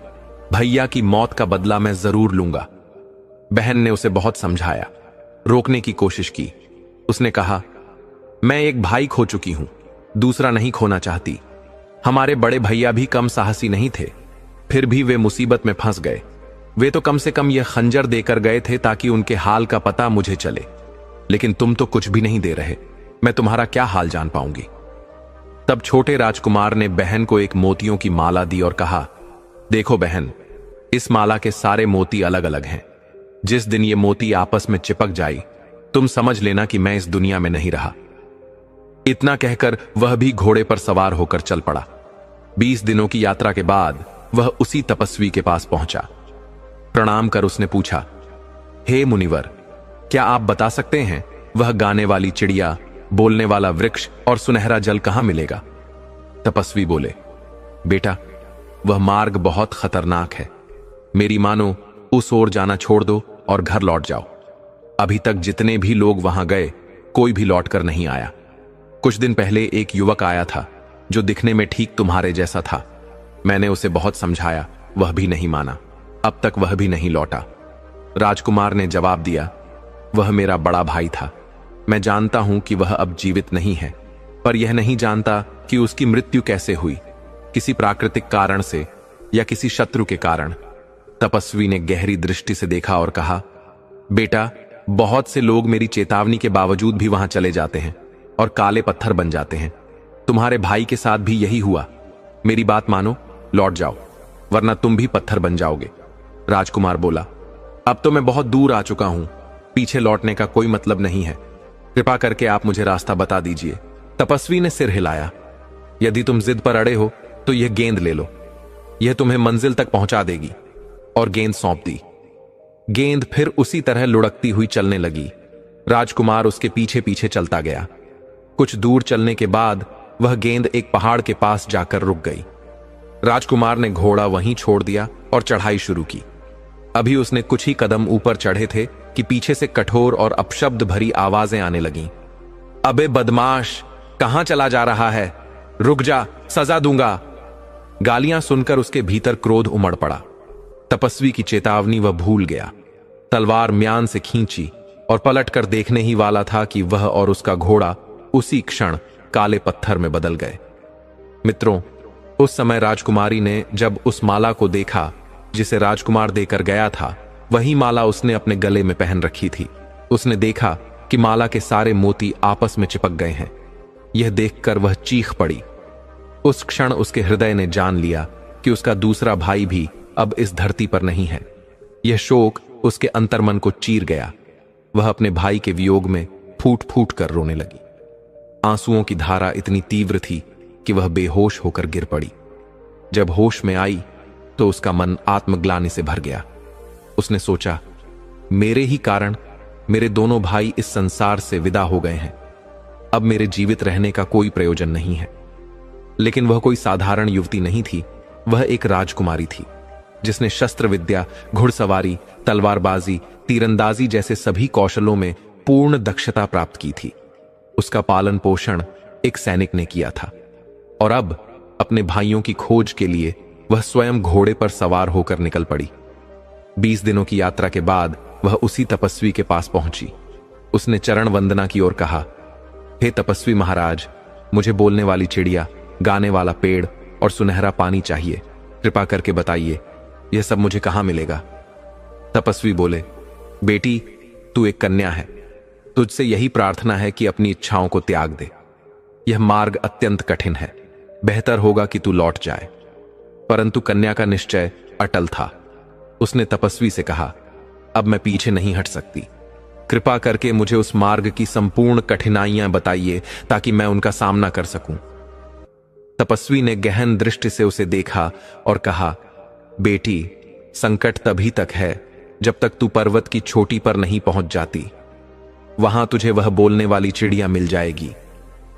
भैया की मौत का बदला मैं जरूर लूंगा। बहन ने उसे बहुत समझाया, रोकने की कोशिश की। उसने कहा, मैं एक भाई खो चुकी हूं, दूसरा नहीं खोना चाहती। हमारे बड़े भैया भी कम साहसी नहीं थे, फिर भी वे मुसीबत में फंस गए। वे तो कम से कम यह खंजर देकर गए थे ताकि उनके हाल का पता मुझे चले, लेकिन तुम तो कुछ भी नहीं दे रहे। मैं तुम्हारा क्या हाल जान पाऊंगी। तब छोटे राजकुमार ने बहन को एक मोतियों की माला दी और कहा, देखो बहन, इस माला के सारे मोती अलग अलग हैं। जिस दिन ये मोती आपस में चिपक जाई, तुम समझ लेना कि मैं इस दुनिया में नहीं रहा। इतना कहकर वह भी घोड़े पर सवार होकर चल पड़ा। 20 दिनों की यात्रा के बाद वह उसी तपस्वी के पास पहुंचा। प्रणाम कर उसने पूछा, हे मुनिवर, क्या आप बता सकते हैं वह गाने वाली चिड़िया, बोलने वाला वृक्ष और सुनहरा जल कहां मिलेगा? तपस्वी बोले, बेटा, वह मार्ग बहुत खतरनाक है। मेरी मानो उस ओर जाना छोड़ दो और घर लौट जाओ। अभी तक जितने भी लोग वहां गए, कोई भी लौटकर नहीं आया। कुछ दिन पहले एक युवक आया था जो दिखने में ठीक तुम्हारे जैसा था। मैंने उसे बहुत समझाया, वह भी नहीं माना। अब तक वह भी नहीं लौटा। राजकुमार ने जवाब दिया, वह मेरा बड़ा भाई था। मैं जानता हूं कि वह अब जीवित नहीं है, पर यह नहीं जानता कि उसकी मृत्यु कैसे हुई, किसी प्राकृतिक कारण से या किसी शत्रु के कारण। तपस्वी ने गहरी दृष्टि से देखा और कहा, बेटा, बहुत से लोग मेरी चेतावनी के बावजूद भी वहां चले जाते हैं और काले पत्थर बन जाते हैं। तुम्हारे भाई के साथ भी यही हुआ। मेरी बात मानो, लौट जाओ, वरना तुम भी पत्थर बन जाओगे। राजकुमार बोला, अब तो मैं बहुत दूर आ चुका हूं, पीछे लौटने का कोई मतलब नहीं है। कृपा करके आप मुझे रास्ता बता दीजिए। तपस्वी ने सिर हिलाया। यदि तुम जिद पर अड़े हो तो यह गेंद ले लो, यह तुम्हें मंजिल तक पहुंचा देगी। और गेंद सौंप दी। गेंद फिर उसी तरह लुढ़कती हुई चलने लगी। राजकुमार उसके पीछे पीछे चलता गया। कुछ दूर चलने के बाद वह गेंद एक पहाड़ के पास जाकर रुक गई। राजकुमार ने घोड़ा वहीं छोड़ दिया और चढ़ाई शुरू की। अभी उसने कुछ ही कदम ऊपर चढ़े थे कि पीछे से कठोर और अपशब्द भरी आवाजें आने लगीं। अबे बदमाश, कहां चला जा रहा है? रुक जा, सजा दूंगा। गालियां सुनकर उसके भीतर क्रोध उमड़ पड़ा। तपस्वी की चेतावनी वह भूल गया। तलवार म्यान से खींची और पलटकर देखने ही वाला था कि वह और उसका घोड़ा उसी क्षण काले पत्थर में बदल गए। मित्रों, उस समय राजकुमारी ने जब उस माला को देखा जिसे राजकुमार देकर गया था, वही माला उसने अपने गले में पहन रखी थी। उसने देखा कि माला के सारे मोती आपस में चिपक गए हैं। यह देखकर वह चीख पड़ी। उस क्षण उसके हृदय ने जान लिया कि उसका दूसरा भाई भी अब इस धरती पर नहीं है। यह शोक उसके अंतर्मन को चीर गया। वह अपने भाई के वियोग में फूट फूट कर रोने लगी। आंसुओं की धारा इतनी तीव्र थी कि वह बेहोश होकर गिर पड़ी। जब होश में आई तो उसका मन आत्मग्लानि से भर गया। उसने सोचा, मेरे ही कारण मेरे दोनों भाई इस संसार से विदा हो गए हैं। अब मेरे जीवित रहने का कोई प्रयोजन नहीं है। लेकिन वह कोई साधारण युवती नहीं थी। वह एक राजकुमारी थी जिसने शस्त्र विद्या, घुड़सवारी, तलवारबाजी, तीरंदाजी जैसे सभी कौशलों में पूर्ण दक्षता प्राप्त की थी। उसका पालन पोषण एक सैनिक ने किया था और अब अपने भाइयों की खोज के लिए वह स्वयं घोड़े पर सवार होकर निकल पड़ी। 20 दिनों की यात्रा के बाद वह उसी तपस्वी के पास पहुंची। उसने चरण वंदना की और कहा, हे तपस्वी महाराज, मुझे बोलने वाली चिड़िया, गाने वाला पेड़ और सुनहरा पानी चाहिए। कृपा करके बताइए, यह सब मुझे कहां मिलेगा? तपस्वी बोले, बेटी, तू एक कन्या है। तुझसे यही प्रार्थना है कि अपनी इच्छाओं को त्याग दे। यह मार्ग अत्यंत कठिन है। बेहतर होगा कि तू लौट जाए। परंतु कन्या का निश्चय अटल था। उसने तपस्वी से कहा, अब मैं पीछे नहीं हट सकती। कृपा करके मुझे उस मार्ग की संपूर्ण कठिनाइयां बताइए ताकि मैं उनका सामना कर सकूं। तपस्वी ने गहन दृष्टि से उसे देखा और कहा, बेटी, संकट तभी तक है जब तक तू पर्वत की चोटी पर नहीं पहुंच जाती। वहां तुझे वह बोलने वाली चिड़िया मिल जाएगी।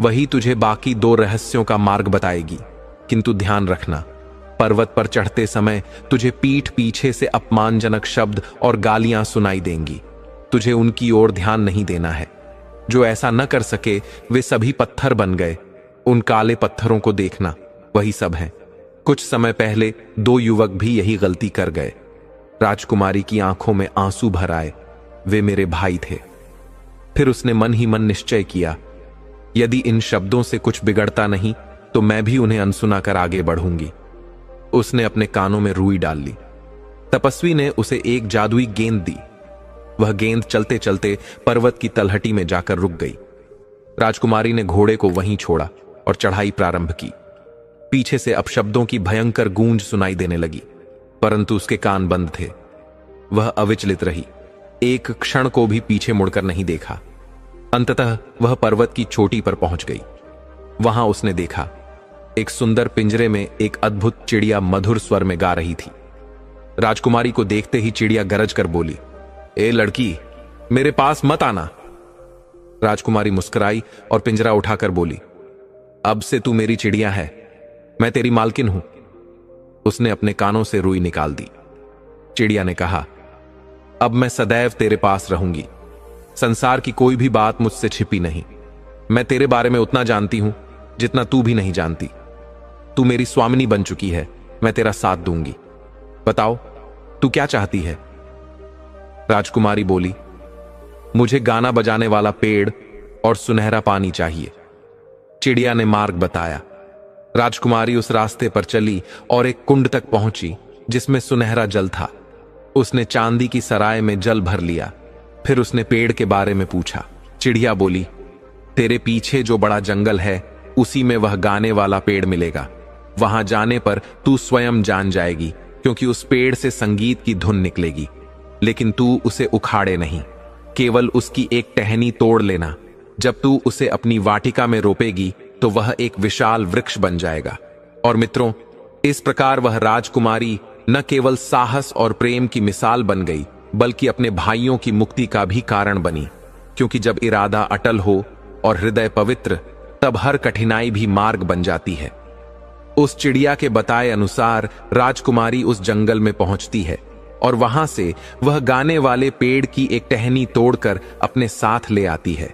वही तुझे बाकी 2 रहस्यों का मार्ग बताएगी। किंतु ध्यान रखना, पर्वत पर चढ़ते समय तुझे पीठ पीछे से अपमानजनक शब्द और गालियां सुनाई देंगी। तुझे उनकी ओर ध्यान नहीं देना है। जो ऐसा न कर सके वे सभी पत्थर बन गए। उन काले पत्थरों को देखना, वही सब हैं। कुछ समय पहले 2 युवक भी यही गलती कर गए। राजकुमारी की आंखों में आंसू भर आए। वे मेरे भाई थे। फिर उसने मन ही मन निश्चय किया, यदि इन शब्दों से कुछ बिगड़ता नहीं तो मैं भी उन्हें अनसुना कर आगे बढ़ूंगी। उसने अपने कानों में रुई डाल ली। तपस्वी ने उसे एक जादुई गेंद दी। वह गेंद चलते चलते पर्वत की तलहटी में जाकर रुक गई। राजकुमारी ने घोड़े को वहीं छोड़ा और चढ़ाई प्रारंभ की। पीछे से अपशब्दों की भयंकर गूंज सुनाई देने लगी, परंतु उसके कान बंद थे। वह अविचलित रही, एक क्षण को भी पीछे मुड़कर नहीं देखा। अंततः वह पर्वत की चोटी पर पहुंच गई। वहां उसने देखा, एक सुंदर पिंजरे में एक अद्भुत चिड़िया मधुर स्वर में गा रही थी। राजकुमारी को देखते ही चिड़िया गरज कर बोली, ए लड़की, मेरे पास मत आना। राजकुमारी मुस्कुराई और पिंजरा उठाकर बोली, अब से तू मेरी चिड़िया है, मैं तेरी मालकिन हूं। उसने अपने कानों से रुई निकाल दी। चिड़िया ने कहा, अब मैं सदैव तेरे पास रहूंगी। संसार की कोई भी बात मुझसे छिपी नहीं। मैं तेरे बारे में उतना जानती हूं जितना तू भी नहीं जानती। तू मेरी स्वामिनी बन चुकी है, मैं तेरा साथ दूंगी। बताओ, तू क्या चाहती है? राजकुमारी बोली, मुझे गाना बजाने वाला पेड़ और सुनहरा पानी चाहिए। चिड़िया ने मार्ग बताया। राजकुमारी उस रास्ते पर चली और एक कुंड तक पहुंची जिसमें सुनहरा जल था। उसने चांदी की सराय में जल भर लिया। फिर उसने पेड़ के बारे में पूछा। चिड़िया बोली, तेरे पीछे जो बड़ा जंगल है उसी में वह गाने वाला पेड़ मिलेगा। वहां जाने पर तू स्वयं जान जाएगी, क्योंकि उस पेड़ से संगीत की धुन निकलेगी। लेकिन तू उसे उखाड़े नहीं, केवल उसकी एक टहनी तोड़ लेना। जब तू उसे अपनी वाटिका में रोपेगी तो वह एक विशाल वृक्ष बन जाएगा। और मित्रों, इस प्रकार वह राजकुमारी न केवल साहस और प्रेम की मिसाल बन गई, बल्कि अपने भाइयों की मुक्ति का भी कारण बनी। क्योंकि जब इरादा अटल हो और हृदय पवित्र, तब हर कठिनाई भी मार्ग बन जाती है। उस चिड़िया के बताए अनुसार राजकुमारी उस जंगल में पहुंचती है और वहां से वह गाने वाले पेड़ की एक टहनी तोड़कर अपने साथ ले आती है।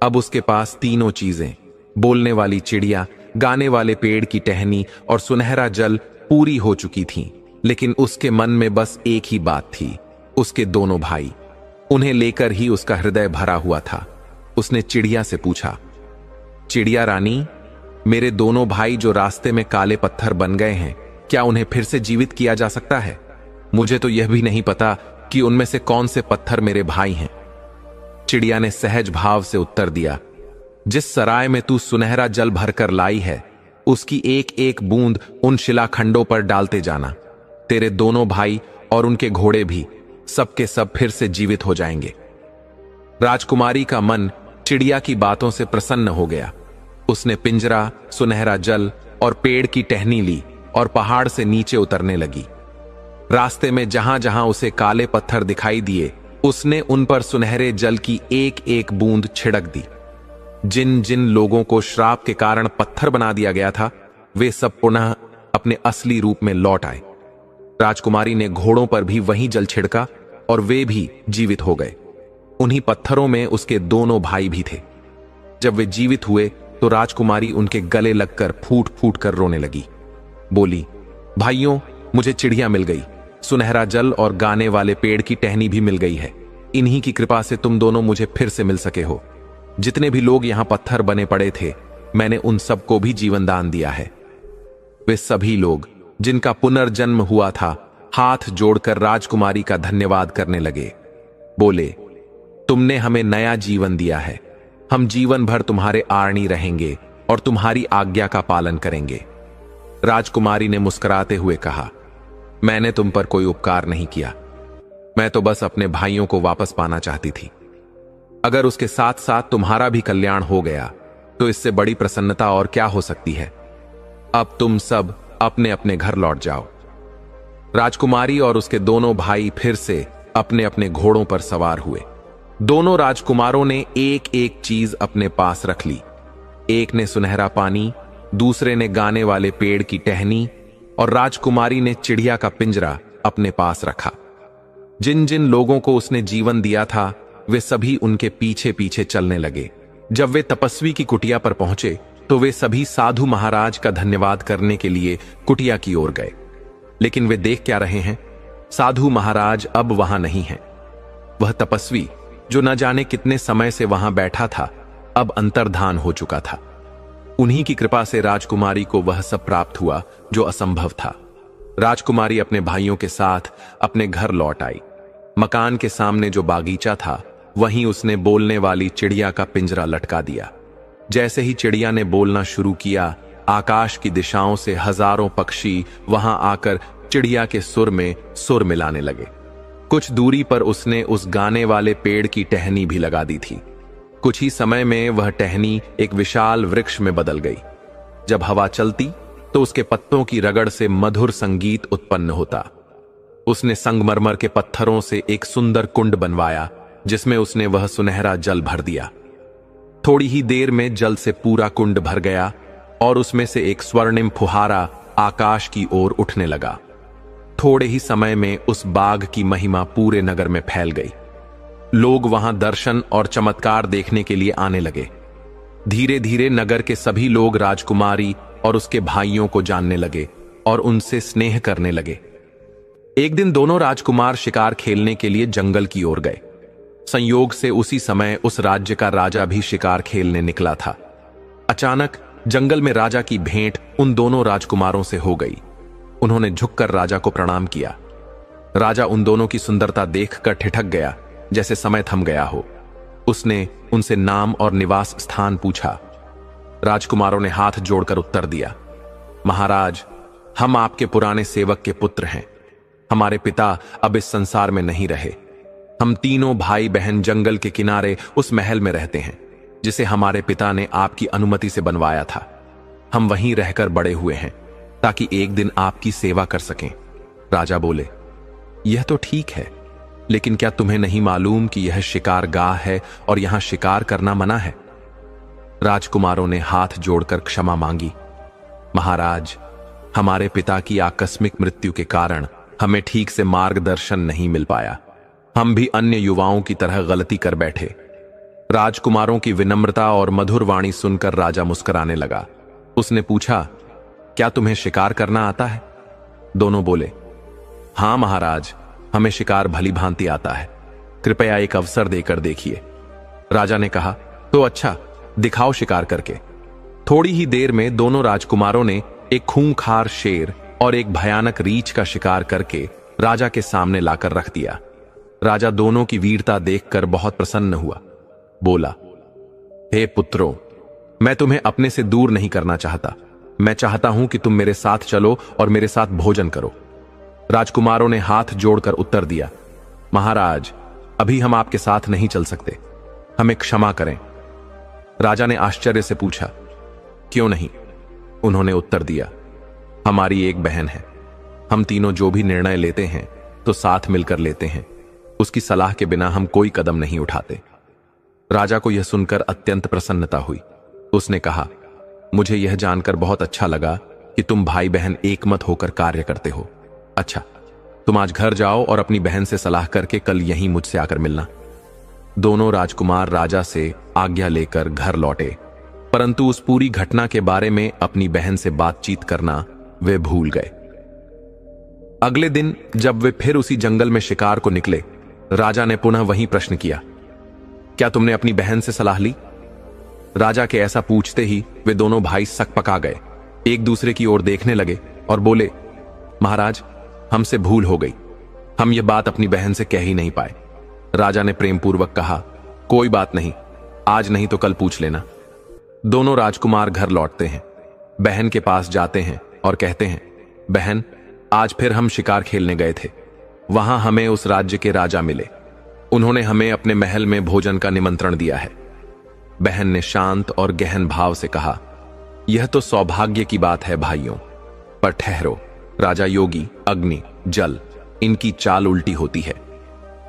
अब उसके पास तीनों चीजें, बोलने वाली चिड़िया, गाने वाले पेड़ की टहनी और सुनहरा जल, पूरी हो चुकी थीं। लेकिन उसके मन में बस एक ही बात थी, उसके दोनों भाई। उन्हें लेकर ही उसका हृदय भरा हुआ था। उसने चिड़िया से पूछा, चिड़िया रानी, मेरे दोनों भाई जो रास्ते में काले पत्थर बन गए हैं, क्या उन्हें फिर से जीवित किया जा सकता है? मुझे तो यह भी नहीं पता कि उनमें से कौन से पत्थर मेरे भाई हैं। चिड़िया ने सहज भाव से उत्तर दिया, जिस सराय में तू सुनहरा जल भरकर लाई है, उसकी एक एक बूंद उन शिलाखंडों पर डालते जाना। तेरे दोनों भाई और उनके घोड़े भी सबके सब फिर से जीवित हो जाएंगे। राजकुमारी का मन चिड़िया की बातों से प्रसन्न हो गया। उसने पिंजरा, सुनहरा जल और पेड़ की टहनी ली और पहाड़ से नीचे उतरने लगी। रास्ते में जहां जहां उसे काले पत्थर दिखाई दिए, उसने उन पर सुनहरे जल की एक एक बूंद छिड़क दी। जिन जिन लोगों को श्राप के कारण पत्थर बना दिया गया था, वे सब पुनः अपने असली रूप में लौट आए। राजकुमारी ने घोड़ों पर भी वही जल छिड़का और वे भी जीवित हो गए। उन्हीं पत्थरों में उसके दोनों भाई भी थे। जब वे जीवित हुए तो राजकुमारी उनके गले लगकर फूट फूट कर रोने लगी। बोली, भाइयों, मुझे चिड़िया मिल गई, सुनहरा जल और गाने वाले पेड़ की टहनी भी मिल गई है। इन्हीं की कृपा से तुम दोनों मुझे फिर से मिल सके हो। जितने भी लोग यहां पत्थर बने पड़े थे, मैंने उन सबको भी जीवन दान दिया है। वे सभी लोग जिनका पुनर्जन्म हुआ था, हाथ जोड़कर राजकुमारी का धन्यवाद करने लगे। बोले, तुमने हमें नया जीवन दिया है। हम जीवन भर तुम्हारे आर्णी रहेंगे और तुम्हारी आज्ञा का पालन करेंगे। राजकुमारी ने मुस्कुराते हुए कहा, मैंने तुम पर कोई उपकार नहीं किया। मैं तो बस अपने भाइयों को वापस पाना चाहती थी। अगर उसके साथ साथ तुम्हारा भी कल्याण हो गया तो इससे बड़ी प्रसन्नता और क्या हो सकती है। अब तुम सब अपने अपने घर लौट जाओ। राजकुमारी और उसके दोनों भाई फिर से अपने अपने घोड़ों पर सवार हुए। दोनों राजकुमारों ने एक एक चीज अपने पास रख ली। एक ने सुनहरा पानी, दूसरे ने गाने वाले पेड़ की टहनी और राजकुमारी ने चिड़िया का पिंजरा अपने पास रखा। जिन जिन लोगों को उसने जीवन दिया था, वे सभी उनके पीछे पीछे चलने लगे। जब वे तपस्वी की कुटिया पर पहुंचे तो वे सभी साधु महाराज का धन्यवाद करने के लिए कुटिया की ओर गए। लेकिन वे देख क्या रहे हैं? साधु महाराज अब वहां नहीं है। वह तपस्वी जो न जाने कितने समय से वहां बैठा था, अब अंतर्धान हो चुका था। उन्हीं की कृपा से राजकुमारी को वह सब प्राप्त हुआ जो असंभव था। राजकुमारी अपने भाइयों के साथ अपने घर लौट आई। मकान के सामने जो बागीचा था, वहीं उसने बोलने वाली चिड़िया का पिंजरा लटका दिया। जैसे ही चिड़िया ने बोलना शुरू किया, आकाश की दिशाओं से हजारों पक्षी वहां आकर चिड़िया के सुर में सुर मिलाने लगे। कुछ दूरी पर उसने उस गाने वाले पेड़ की टहनी भी लगा दी थी। कुछ ही समय में वह टहनी एक विशाल वृक्ष में बदल गई। जब हवा चलती तो उसके पत्तों की रगड़ से मधुर संगीत उत्पन्न होता। उसने संगमरमर के पत्थरों से एक सुंदर कुंड बनवाया, जिसमें उसने वह सुनहरा जल भर दिया। थोड़ी ही देर में जल से पूरा कुंड भर गया और उसमें से एक स्वर्णिम फुहारा आकाश की ओर उठने लगा। थोड़े ही समय में उस बाग की महिमा पूरे नगर में फैल गई। लोग वहां दर्शन और चमत्कार देखने के लिए आने लगे। धीरे धीरे नगर के सभी लोग राजकुमारी और उसके भाइयों को जानने लगे और उनसे स्नेह करने लगे। एक दिन दोनों राजकुमार शिकार खेलने के लिए जंगल की ओर गए। संयोग से उसी समय उस राज्य का राजा भी शिकार खेलने निकला था। अचानक जंगल में राजा की भेंट उन दोनों राजकुमारों से हो गई। उन्होंने झुककर राजा को प्रणाम किया। राजा उन दोनों की सुंदरता देखकर ठिठक गया, जैसे समय थम गया हो। उसने उनसे नाम और निवास स्थान पूछा। राजकुमारों ने हाथ जोड़कर उत्तर दिया, महाराज, हम आपके पुराने सेवक के पुत्र हैं। हमारे पिता अब इस संसार में नहीं रहे। हम तीनों भाई बहन जंगल के किनारे उस महल में रहते हैं जिसे हमारे पिता ने आपकी अनुमति से बनवाया था। हम वहीं रहकर बड़े हुए हैं ताकि एक दिन आपकी सेवा कर सकें। राजा बोले, यह तो ठीक है, लेकिन क्या तुम्हें नहीं मालूम कि यह शिकार गाह है और यहां शिकार करना मना है? राजकुमारों ने हाथ जोड़कर क्षमा मांगी। महाराज, हमारे पिता की आकस्मिक मृत्यु के कारण हमें ठीक से मार्गदर्शन नहीं मिल पाया। हम भी अन्य युवाओं की तरह गलती कर बैठे। राजकुमारों की विनम्रता और मधुर वाणी सुनकर राजा मुस्कुराने लगा। उसने पूछा, क्या तुम्हें शिकार करना आता है? दोनों बोले, हां महाराज, हमें शिकार भली भांति आता है। कृपया एक अवसर देकर देखिए। राजा ने कहा, तो अच्छा, दिखाओ शिकार करके। थोड़ी ही देर में दोनों राजकुमारों ने एक खूंखार शेर और एक भयानक रीछ का शिकार करके राजा के सामने लाकर रख दिया। राजा दोनों की वीरता देखकर बहुत प्रसन्न हुआ। बोला, हे पुत्रों, मैं तुम्हें अपने से दूर नहीं करना चाहता। मैं चाहता हूं कि तुम मेरे साथ चलो और मेरे साथ भोजन करो। राजकुमारों ने हाथ जोड़कर उत्तर दिया, महाराज, अभी हम आपके साथ नहीं चल सकते। हमें क्षमा करें। राजा ने आश्चर्य से पूछा, क्यों नहीं? उन्होंने उत्तर दिया, हमारी एक बहन है। हम तीनों जो भी निर्णय लेते हैं तो साथ मिलकर लेते हैं। उसकी सलाह के बिना हम कोई कदम नहीं उठाते। राजा को यह सुनकर अत्यंत प्रसन्नता हुई। उसने कहा, मुझे यह जानकर बहुत अच्छा लगा कि तुम भाई बहन एकमत होकर कार्य करते हो। अच्छा, तुम आज घर जाओ और अपनी बहन से सलाह करके कल यहीं मुझसे आकर मिलना। दोनों राजकुमार राजा से आज्ञा लेकर घर लौटे, परंतु उस पूरी घटना के बारे में अपनी बहन से बातचीत करना वे भूल गए। अगले दिन जब वे फिर उसी जंगल में शिकार को निकले, राजा ने पुनः वही प्रश्न किया, क्या तुमने अपनी बहन से सलाह ली? राजा के ऐसा पूछते ही वे दोनों भाई सकपका गए, एक दूसरे की ओर देखने लगे और बोले, महाराज, हमसे भूल हो गई। हम यह बात अपनी बहन से कह ही नहीं पाए। राजा ने प्रेम पूर्वक कहा, कोई बात नहीं, आज नहीं तो कल पूछ लेना। दोनों राजकुमार घर लौटते हैं, बहन के पास जाते हैं और कहते हैं, बहन, आज फिर हम शिकार खेलने गए थे। वहां हमें उस राज्य के राजा मिले। उन्होंने हमें अपने महल में भोजन का निमंत्रण दिया है। बहन ने शांत और गहन भाव से कहा, यह तो सौभाग्य की बात है भाइयों, पर ठहरो, राजा योगी, अग्नि, जल, इनकी चाल उल्टी होती है।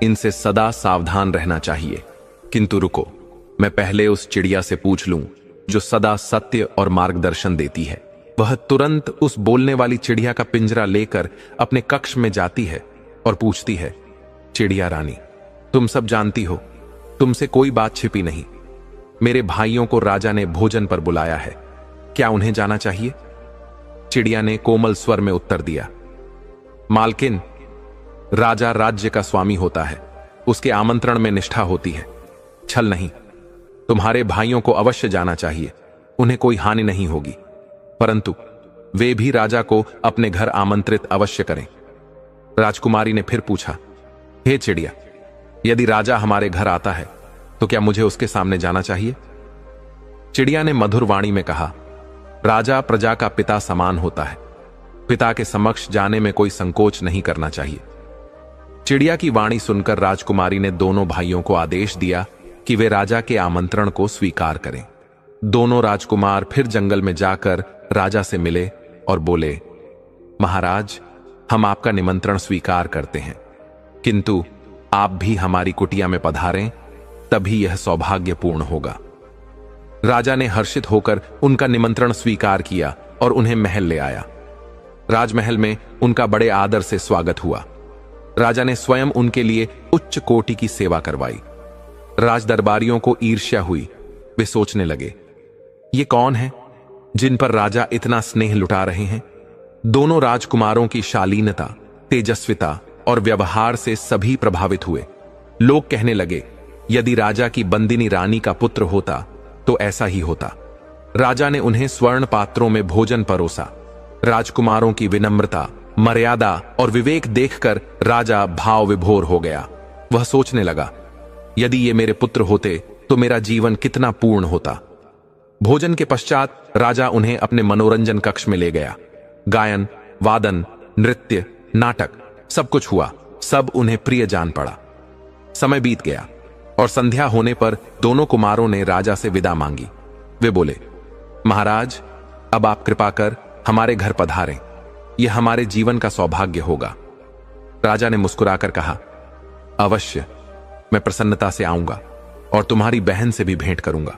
इनसे सदा सावधान रहना चाहिए। किंतु रुको, मैं पहले उस चिड़िया से पूछ लूं जो सदा सत्य और मार्गदर्शन देती है। वह तुरंत उस बोलने वाली चिड़िया का पिंजरा लेकर अपने कक्ष में जाती है और पूछती है, चिड़िया रानी, तुम सब जानती हो, तुमसे कोई बात छिपी नहीं। मेरे भाइयों को राजा ने भोजन पर बुलाया है, क्या उन्हें जाना चाहिए? चिड़िया ने कोमल स्वर में उत्तर दिया, मालकिन, राजा राज्य का स्वामी होता है, उसके आमंत्रण में निष्ठा होती है, छल नहीं। तुम्हारे भाइयों को अवश्य जाना चाहिए, उन्हें कोई हानि नहीं होगी, परंतु वे भी राजा को अपने घर आमंत्रित अवश्य करें। राजकुमारी ने फिर पूछा, हे चिड़िया, यदि राजा हमारे घर आता है तो क्या मुझे उसके सामने जाना चाहिए? चिड़िया ने मधुर वाणी में कहा, राजा प्रजा का पिता समान होता है, पिता के समक्ष जाने में कोई संकोच नहीं करना चाहिए। चिड़िया की वाणी सुनकर राजकुमारी ने दोनों भाइयों को आदेश दिया कि वे राजा के आमंत्रण को स्वीकार करें। दोनों राजकुमार फिर जंगल में जाकर राजा से मिले और बोले, महाराज, हम आपका निमंत्रण स्वीकार करते हैं, किंतु आप भी हमारी कुटिया में पधारें, तभी यह सौभाग्यपूर्ण होगा। राजा ने हर्षित होकर उनका निमंत्रण स्वीकार किया और उन्हें महल ले आया। राजमहल में उनका बड़े आदर से स्वागत हुआ। राजा ने स्वयं उनके लिए उच्च कोटि की सेवा करवाई। राजदरबारियों को ईर्ष्या हुई। वे सोचने लगे, ये कौन है जिन पर राजा इतना स्नेह लुटा रहे हैं? दोनों राजकुमारों की शालीनता, तेजस्विता और व्यवहार से सभी प्रभावित हुए। लोग कहने लगे, यदि राजा की बंदिनी रानी का पुत्र होता तो ऐसा ही होता। राजा ने उन्हें स्वर्ण पात्रों में भोजन परोसा। राजकुमारों की विनम्रता, मर्यादा और विवेक देखकर राजा भाव विभोर हो गया। वह सोचने लगा, यदि ये मेरे पुत्र होते तो मेरा जीवन कितना पूर्ण होता। भोजन के पश्चात राजा उन्हें अपने मनोरंजन कक्ष में ले गया। गायन, वादन, नृत्य, नाटक सब कुछ हुआ। सब उन्हें प्रिय जान पड़ा। समय बीत गया और संध्या होने पर दोनों कुमारों ने राजा से विदा मांगी। वे बोले, महाराज, अब आप कृपा कर हमारे घर पधारें। यह हमारे जीवन का सौभाग्य होगा। राजा ने मुस्कुराकर कहा, अवश्य, मैं प्रसन्नता से आऊंगा और तुम्हारी बहन से भी भेंट करूंगा।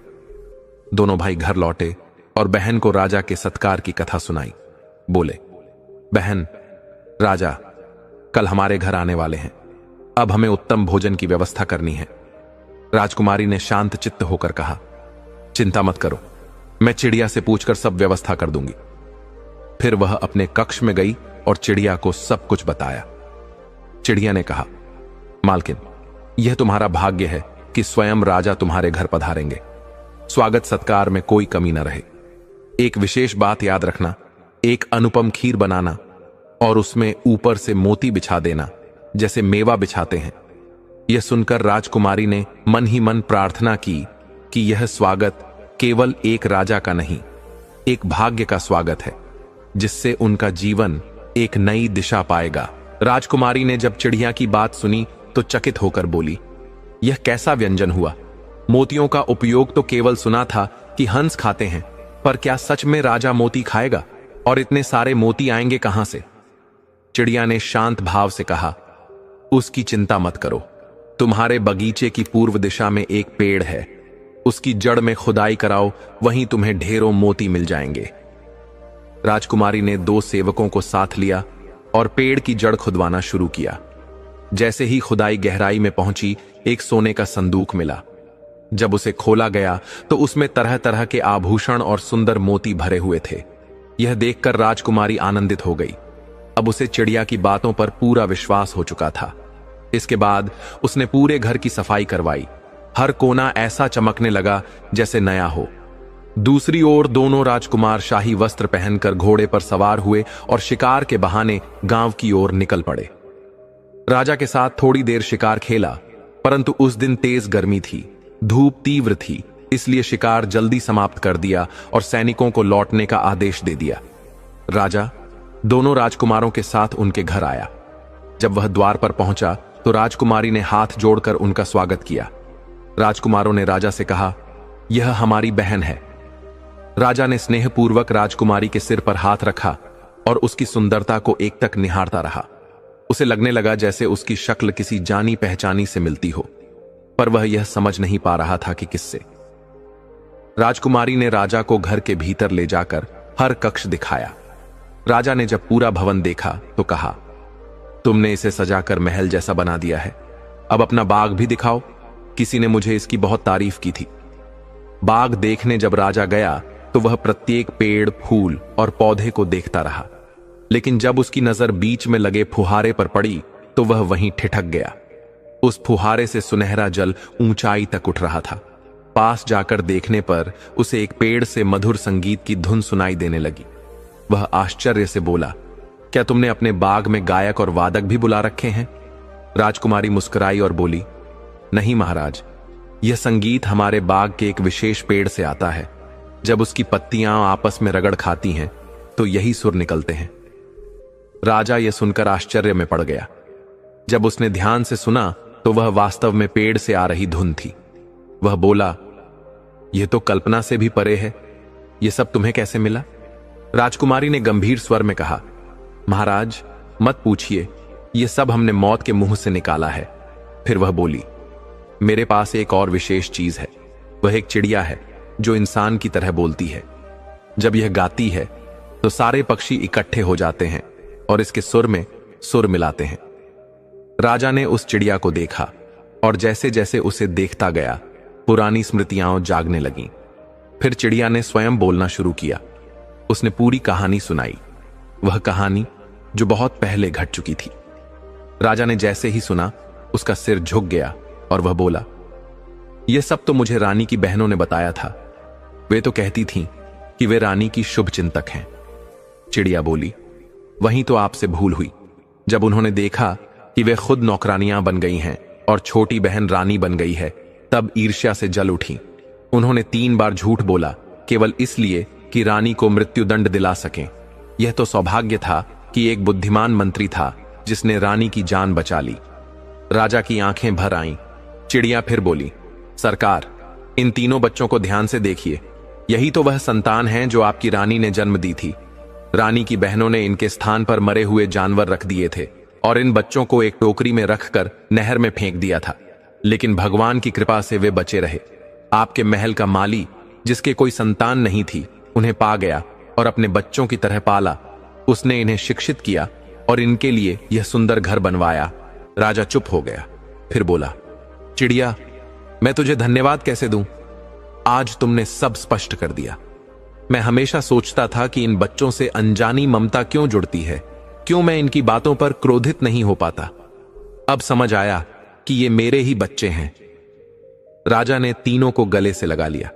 दोनों भाई घर लौटे और बहन को राजा के सत्कार की कथा सुनाई। बोले, बहन, राजा कल हमारे घर आने वाले हैं। अब हमें उत्तम भोजन की व्यवस्था करनी है। राजकुमारी ने शांत चित्त होकर कहा, चिंता मत करो, मैं चिड़िया से पूछकर सब व्यवस्था कर दूंगी। फिर वह अपने कक्ष में गई और चिड़िया को सब कुछ बताया। चिड़िया ने कहा, मालकिन, यह तुम्हारा भाग्य है कि स्वयं राजा तुम्हारे घर पधारेंगे। स्वागत सत्कार में कोई कमी न रहे। एक विशेष बात याद रखना, एक अनुपम खीर बनाना और उसमें ऊपर से मोती बिछा देना, जैसे मेवा बिछाते हैं। यह सुनकर राजकुमारी ने मन ही मन प्रार्थना की कि यह स्वागत केवल एक राजा का नहीं, एक भाग्य का स्वागत है, जिससे उनका जीवन एक नई दिशा पाएगा। राजकुमारी ने जब चिड़िया की बात सुनी तो चकित होकर बोली, यह कैसा व्यंजन हुआ? मोतियों का उपयोग तो केवल सुना था कि हंस खाते हैं, पर क्या सच में राजा मोती खाएगा? और इतने सारे मोती आएंगे कहां से? चिड़िया ने शांत भाव से कहा, उसकी चिंता मत करो। तुम्हारे बगीचे की पूर्व दिशा में एक पेड़ है, उसकी जड़ में खुदाई कराओ, वहीं तुम्हें ढेरों मोती मिल जाएंगे। राजकुमारी ने 2 सेवकों को साथ लिया और पेड़ की जड़ खुदवाना शुरू किया। जैसे ही खुदाई गहराई में पहुंची, एक सोने का संदूक मिला। जब उसे खोला गया तो उसमें तरह तरह के आभूषण और सुंदर मोती भरे हुए थे। यह देखकर राजकुमारी आनंदित हो गई। अब उसे चिड़िया की बातों पर पूरा विश्वास हो चुका था। इसके बाद उसने पूरे घर की सफाई करवाई। हर कोना ऐसा चमकने लगा जैसे नया हो। दूसरी ओर दोनों राजकुमार शाही वस्त्र पहनकर घोड़े पर सवार हुए और शिकार के बहाने गांव की ओर निकल पड़े। राजा के साथ थोड़ी देर शिकार खेला, परंतु उस दिन तेज गर्मी थी, धूप तीव्र थी, इसलिए शिकार जल्दी समाप्त कर दिया और सैनिकों को लौटने का आदेश दे दिया। राजा दोनों राजकुमारों के साथ उनके घर आया। जब वह द्वार पर पहुंचा तो राजकुमारी ने हाथ जोड़कर उनका स्वागत किया। राजकुमारों ने राजा से कहा, यह हमारी बहन है। राजा ने स्नेहपूर्वक राजकुमारी के सिर पर हाथ रखा और उसकी सुंदरता को एकटक निहारता रहा। उसे लगने लगा जैसे उसकी शक्ल किसी जानी पहचानी से मिलती हो, पर वह यह समझ नहीं पा रहा था कि किससे। राजकुमारी ने राजा को घर के भीतर ले जाकर हर कक्ष दिखाया। राजा ने जब पूरा भवन देखा तो कहा, तुमने इसे सजाकर महल जैसा बना दिया है। अब अपना बाग भी दिखाओ। किसी ने मुझे इसकी बहुत तारीफ की थी। बाग देखने जब राजा गया तो वह प्रत्येक पेड़, फूल और पौधे को देखता रहा, लेकिन जब उसकी नजर बीच में लगे फुहारे पर पड़ी तो वह वहीं ठिठक गया। उस फुहारे से सुनहरा जल ऊंचाई तक उठ रहा था। पास जाकर देखने पर उसे एक पेड़ से मधुर संगीत की धुन सुनाई देने लगी। वह आश्चर्य से बोला, क्या तुमने अपने बाग में गायक और वादक भी बुला रखे हैं? राजकुमारी मुस्कुराई और बोली, नहीं महाराज, यह संगीत हमारे बाग के एक विशेष पेड़ से आता है। जब उसकी पत्तियां आपस में रगड़ खाती हैं तो यही सुर निकलते हैं। राजा यह सुनकर आश्चर्य में पड़ गया। जब उसने ध्यान से सुना तो वह वास्तव में पेड़ से आ रही धुन थी। वह बोला, यह तो कल्पना से भी परे है। यह सब तुम्हें कैसे मिला? राजकुमारी ने गंभीर स्वर में कहा, महाराज मत पूछिए, यह सब हमने मौत के मुंह से निकाला है। फिर वह बोली, मेरे पास एक और विशेष चीज है। वह एक चिड़िया है जो इंसान की तरह बोलती है। जब यह गाती है तो सारे पक्षी इकट्ठे हो जाते हैं और इसके सुर में सुर मिलाते हैं। राजा ने उस चिड़िया को देखा और जैसे जैसे उसे देखता गया पुरानी स्मृतियां जागने लगीं। फिर चिड़िया ने स्वयं बोलना शुरू किया। उसने पूरी कहानी सुनाई, वह कहानी जो बहुत पहले घट चुकी थी। राजा ने जैसे ही सुना उसका सिर झुक गया और वह बोला, यह सब तो मुझे रानी की बहनों ने बताया था। वे तो कहती थीं कि वे रानी की शुभ चिंतक हैं। चिड़िया बोली, वहीं तो आपसे भूल हुई। जब उन्होंने देखा कि वे खुद नौकरानियां बन गई हैं और छोटी बहन रानी बन गई है, तब ईर्ष्या से जल उठी। उन्होंने 3 बार झूठ बोला, केवल इसलिए कि रानी को मृत्युदंड दिला सकें। यह तो सौभाग्य था कि एक बुद्धिमान मंत्री था जिसने रानी की जान बचा ली। राजा की आंखें भर आईं। चिड़िया फिर बोली, सरकार, इन तीनों बच्चों को ध्यान से देखिए। यही तो वह संतान हैं जो आपकी रानी ने जन्म दी थी। रानी की बहनों ने इनके स्थान पर मरे हुए जानवर रख दिए थे और इन बच्चों को एक टोकरी में रखकर नहर में फेंक दिया था, लेकिन भगवान की कृपा से वे बचे रहे। आपके महल का माली, जिसके कोई संतान नहीं थी, उन्हें पा गया और अपने बच्चों की तरह पाला। उसने इन्हें शिक्षित किया और इनके लिए यह सुंदर घर बनवाया। राजा चुप हो गया, फिर बोला, चिड़िया, मैं तुझे धन्यवाद कैसे दूं? आज तुमने सब स्पष्ट कर दिया। मैं हमेशा सोचता था कि इन बच्चों से अनजानी ममता क्यों जुड़ती है, क्यों मैं इनकी बातों पर क्रोधित नहीं हो पाता। अब समझ आया कि ये मेरे ही बच्चे हैं। राजा ने तीनों को गले से लगा लिया।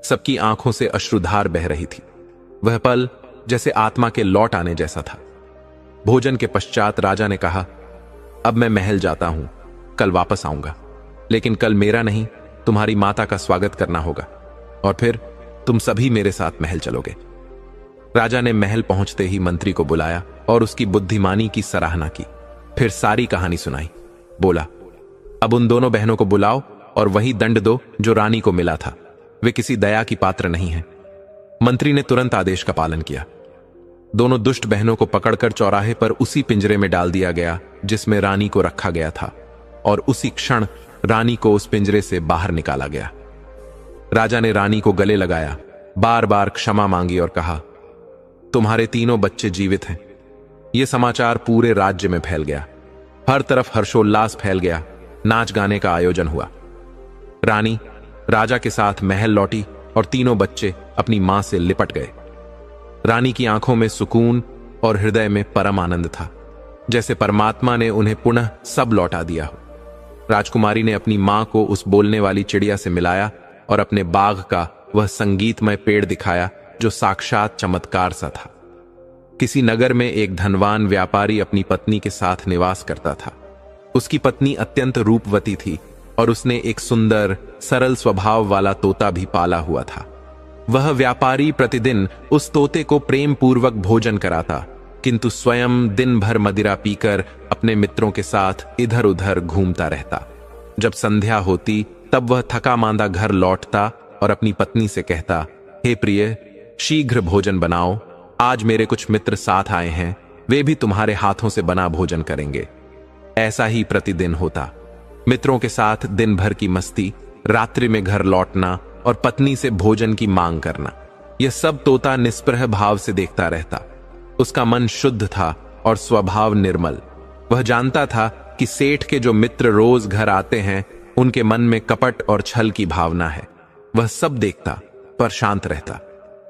सबकी आंखों से अश्रुधार बह रही थी। वह पल जैसे आत्मा के लौट आने जैसा था। भोजन के पश्चात राजा ने कहा, अब मैं महल जाता हूं, कल वापस आऊंगा, लेकिन कल मेरा नहीं, तुम्हारी माता का स्वागत करना होगा और फिर तुम सभी मेरे साथ महल चलोगे। राजा ने महल पहुंचते ही मंत्री को बुलाया और उसकी बुद्धिमानी की सराहना की। फिर सारी कहानी सुनाई। बोला, अब उन दोनों बहनों को बुलाओ और वही दंड दो जो रानी को मिला था। वे किसी दया की पात्र नहीं है। मंत्री ने तुरंत आदेश का पालन किया। दोनों दुष्ट बहनों को पकड़कर चौराहे पर उसी पिंजरे में डाल दिया गया जिसमें रानी को रखा गया था, और उसी क्षण रानी को उस पिंजरे से बाहर निकाला गया। राजा ने रानी को गले लगाया, बार बार क्षमा मांगी और कहा, तुम्हारे तीनों बच्चे जीवित हैं। यह समाचार पूरे राज्य में फैल गया। हर तरफ हर्षोल्लास फैल गया। नाच गाने का आयोजन हुआ। रानी राजा के साथ महल लौटी और तीनों बच्चे अपनी मां से लिपट गए। रानी की आंखों में सुकून और हृदय में परम आनंद था, जैसे परमात्मा ने उन्हें पुनः सब लौटा दिया हो। राजकुमारी ने अपनी मां को उस बोलने वाली चिड़िया से मिलाया और अपने बाग का वह संगीतमय पेड़ दिखाया जो साक्षात चमत्कार सा था। किसी नगर में एक धनवान व्यापारी अपनी पत्नी के साथ निवास करता था। उसकी पत्नी अत्यंत रूपवती थी और उसने एक सुंदर सरल स्वभाव वाला तोता भी पाला हुआ था। वह व्यापारी प्रतिदिन उस तोते को प्रेम पूर्वक भोजन कराता, किंतु स्वयं दिन भर मदिरा पीकर अपने मित्रों के साथ इधर उधर घूमता रहता। जब संध्या होती तब वह थका मांदा घर लौटता और अपनी पत्नी से कहता, हे प्रिय, शीघ्र भोजन बनाओ, आज मेरे कुछ मित्र साथ आए हैं, वे भी तुम्हारे हाथों से बना भोजन करेंगे। ऐसा ही प्रतिदिन होता। मित्रों के साथ दिन भर की मस्ती, रात्रि में घर लौटना और पत्नी से भोजन की मांग करना, यह सब तोता निष्प्रह भाव से देखता रहता। उसका मन शुद्ध था और स्वभाव निर्मल। वह जानता था कि सेठ के जो मित्र रोज घर आते हैं उनके मन में कपट और छल की भावना है। वह सब देखता पर शांत रहता।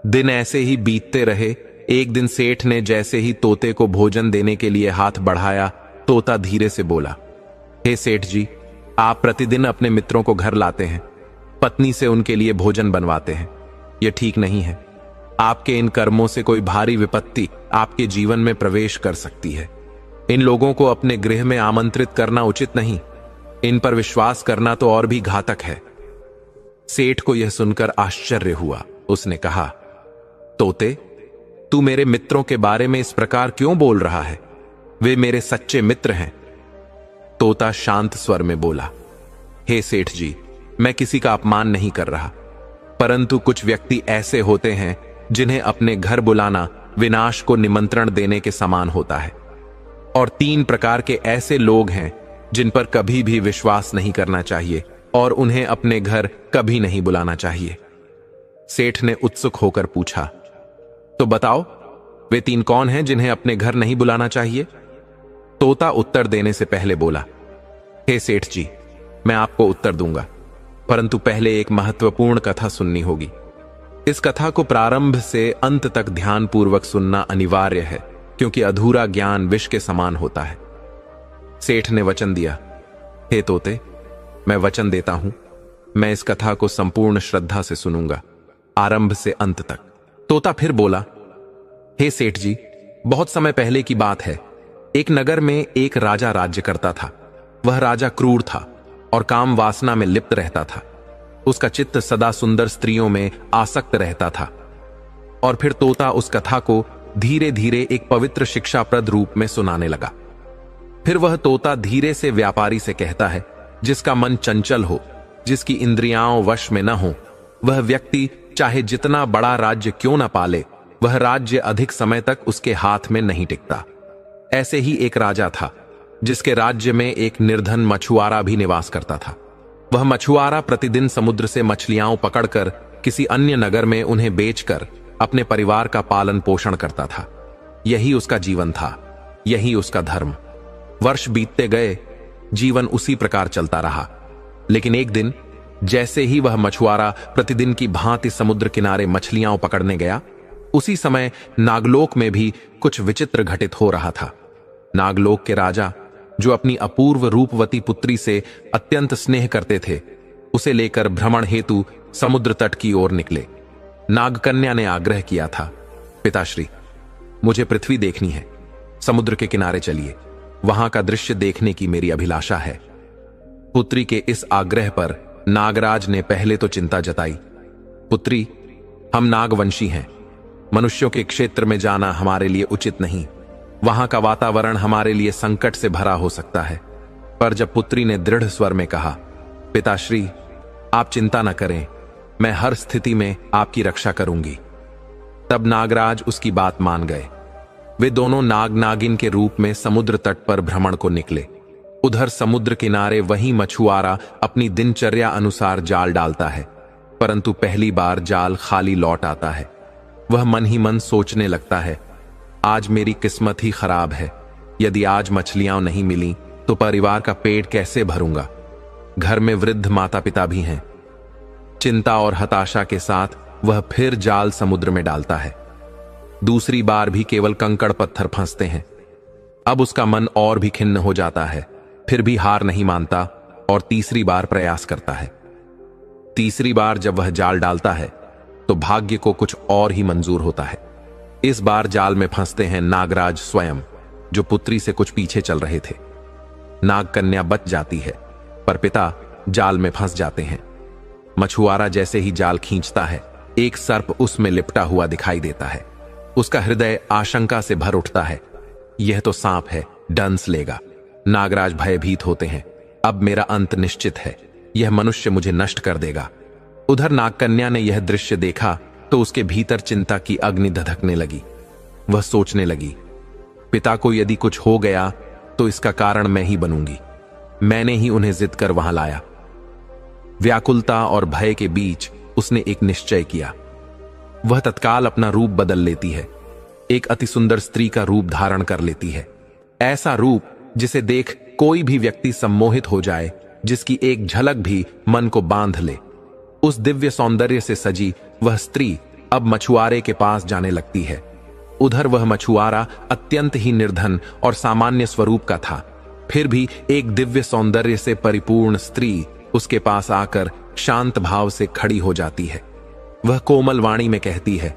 दिन ऐसे ही बीतते रहे। एक दिन सेठ ने जैसे ही तोते को भोजन देने के लिए हाथ बढ़ाया, तोता धीरे से बोला, हे सेठ जी, आप प्रतिदिन अपने मित्रों को घर लाते हैं, पत्नी से उनके लिए भोजन बनवाते हैं। यह ठीक नहीं है। आपके इन कर्मों से कोई भारी विपत्ति आपके जीवन में प्रवेश कर सकती है। इन लोगों को अपने गृह में आमंत्रित करना उचित नहीं। इन पर विश्वास करना तो और भी घातक है। सेठ को यह सुनकर आश्चर्य हुआ। उसने कहा, तोते, तू मेरे मित्रों के बारे में इस प्रकार क्यों बोल रहा है? वे मेरे सच्चे मित्र हैं। तोता शांत स्वर में बोला, हे सेठ जी, मैं किसी का अपमान नहीं कर रहा, परंतु कुछ व्यक्ति ऐसे होते हैं जिन्हें अपने घर बुलाना विनाश को निमंत्रण देने के समान होता है। और 3 प्रकार के ऐसे लोग हैं जिन पर कभी भी विश्वास नहीं करना चाहिए और उन्हें अपने घर कभी नहीं बुलाना चाहिए। सेठ ने उत्सुक होकर पूछा, तो बताओ, वे 3 कौन हैं जिन्हें अपने घर नहीं बुलाना चाहिए? तोता उत्तर देने से पहले बोला, हे सेठ जी, मैं आपको उत्तर दूंगा, परंतु पहले एक महत्वपूर्ण कथा सुननी होगी। इस कथा को प्रारंभ से अंत तक ध्यानपूर्वक सुनना अनिवार्य है, क्योंकि अधूरा ज्ञान विष के समान होता है। सेठ ने वचन दिया, हे तोते, मैं वचन देता हूं, मैं इस कथा को संपूर्ण श्रद्धा से सुनूंगा, आरंभ से अंत तक। तोता फिर बोला, हे सेठ जी, बहुत समय पहले की बात है। एक नगर में एक राजा राज्य करता था। वह राजा क्रूर था और काम वासना में लिप्त रहता था। उसका चित्त सदा सुंदर स्त्रियों में आसक्त रहता था। और फिर तोता उस कथा को धीरे धीरे एक पवित्र शिक्षाप्रद रूप में सुनाने लगा। फिर वह तोता धीरे से व्यापारी से कहता है, जिसका मन चंचल हो, जिसकी इंद्रियां वश में न हो, वह व्यक्ति चाहे जितना बड़ा राज्य क्यों न पाले, वह राज्य अधिक समय तक उसके हाथ में नहीं टिकता। ऐसे ही एक राजा था, जिसके राज्य में एक निर्धन मछुआरा भी निवास करता था। वह मछुआरा प्रतिदिन समुद्र से मछलियां पकड़कर किसी अन्य नगर में उन्हें बेचकर अपने परिवार का पालन पोषण करता था। यही उसका जीवन था, यही उसका धर्म। वर्ष बीतते गए, जीवन उसी प्रकार चलता रहा। लेकिन एक दिन जैसे ही वह मछुआरा प्रतिदिन की भांति समुद्र किनारे मछलियां पकड़ने गया, उसी समय नागलोक में भी कुछ विचित्र घटित हो रहा था। नागलोक के राजा, जो अपनी अपूर्व रूपवती पुत्री से अत्यंत स्नेह करते थे, उसे लेकर भ्रमण हेतु समुद्र तट की ओर निकले। नागकन्या ने आग्रह किया था, पिताश्री, मुझे पृथ्वी देखनी है, समुद्र के किनारे चलिए, वहां का दृश्य देखने की मेरी अभिलाषा है। पुत्री के इस आग्रह पर नागराज ने पहले तो चिंता जताई। पुत्री, हम नागवंशी हैं, मनुष्यों के क्षेत्र में जाना हमारे लिए उचित नहीं। वहां का वातावरण हमारे लिए संकट से भरा हो सकता है। पर जब पुत्री ने दृढ़ स्वर में कहा, पिताश्री, आप चिंता न करें, मैं हर स्थिति में आपकी रक्षा करूंगी, तब नागराज उसकी बात मान गए। वे दोनों नाग नागिन के रूप में समुद्र तट पर भ्रमण को निकले। उधर समुद्र किनारे वही मछुआरा अपनी दिनचर्या अनुसार जाल डालता है, परंतु पहली बार जाल खाली लौट आता है। वह मन ही मन सोचने लगता है, आज मेरी किस्मत ही खराब है। यदि आज मछलियां नहीं मिली तो परिवार का पेट कैसे भरूंगा। घर में वृद्ध माता पिता भी हैं। चिंता और हताशा के साथ वह फिर जाल समुद्र में डालता है। दूसरी बार भी केवल कंकड़ पत्थर फंसते हैं। अब उसका मन और भी खिन्न हो जाता है, फिर भी हार नहीं मानता और तीसरी बार प्रयास करता है। तीसरी बार जब वह जाल डालता है तो भाग्य को कुछ और ही मंजूर होता है। इस बार जाल में फंसते हैं नागराज स्वयं, जो पुत्री से कुछ पीछे चल रहे थे। नागकन्या बच जाती है, पर पिता जाल में फंस जाते हैं। मछुआरा जैसे ही जाल खींचता है, एक सर्प उसमें लिपटा हुआ दिखाई देता है। उसका हृदय आशंका से भर उठता है। यह तो सांप है, डंस लेगा। नागराज भयभीत होते हैं, अब मेरा अंत निश्चित है, यह मनुष्य मुझे नष्ट कर देगा। उधर नागकन्या ने यह दृश्य देखा तो उसके भीतर चिंता की अग्नि धधकने लगी। वह सोचने लगी, पिता को यदि कुछ हो गया तो इसका कारण मैं ही बनूंगी। मैंने ही उन्हें जिद कर वहां लाया। व्याकुलता और भय के बीच उसने एक निश्चय किया। वह तत्काल अपना रूप बदल लेती है, एक अति सुंदर स्त्री का रूप धारण कर लेती है। ऐसा रूप जिसे देख कोई भी व्यक्ति सम्मोहित हो जाए, जिसकी एक झलक भी मन को बांध ले। उस दिव्य सौंदर्य से सजी वह स्त्री अब मछुआरे के पास जाने लगती है। उधर वह मछुआरा अत्यंत ही निर्धन और सामान्य स्वरूप का था, फिर भी एक दिव्य सौंदर्य से परिपूर्ण स्त्री उसके पास आकर शांत भाव से खड़ी हो जाती है। वह कोमल वाणी में कहती है,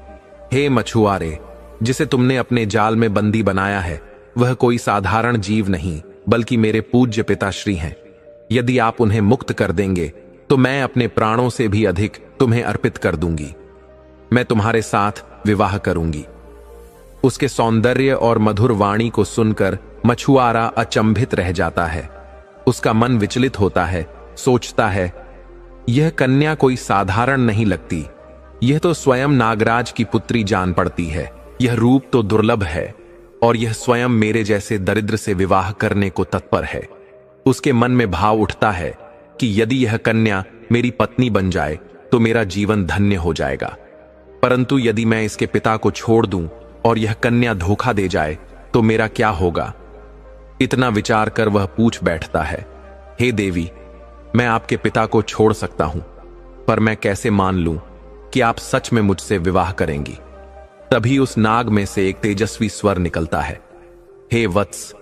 हे मछुआरे, जिसे तुमने अपने जाल में बंदी बनाया है, वह कोई साधारण जीव नहीं, बल्कि मेरे पूज्य पिताश्री हैं। यदि आप उन्हें मुक्त कर देंगे तो मैं अपने प्राणों से भी अधिक तुम्हें अर्पित कर दूंगी। मैं तुम्हारे साथ विवाह करूंगी। उसके सौंदर्य और मधुर वाणी को सुनकर मछुआरा अचंभित रह जाता है। उसका मन विचलित होता है, सोचता है, यह कन्या कोई साधारण नहीं लगती, यह तो स्वयं नागराज की पुत्री जान पड़ती है। यह रूप तो दुर्लभ है और यह स्वयं मेरे जैसे दरिद्र से विवाह करने को तत्पर है। उसके मन में भाव उठता है कि यदि यह कन्या मेरी पत्नी बन जाए तो मेरा जीवन धन्य हो जाएगा, परंतु यदि मैं इसके पिता को छोड़ दूं और यह कन्या धोखा दे जाए तो मेरा क्या होगा। इतना विचार कर वह पूछ बैठता है, हे देवी, मैं आपके पिता को छोड़ सकता हूं, पर मैं कैसे मान लूं कि आप सच में मुझसे विवाह करेंगी। तभी उस नाग में से एक तेजस्वी स्वर निकलता है, हे वत्स,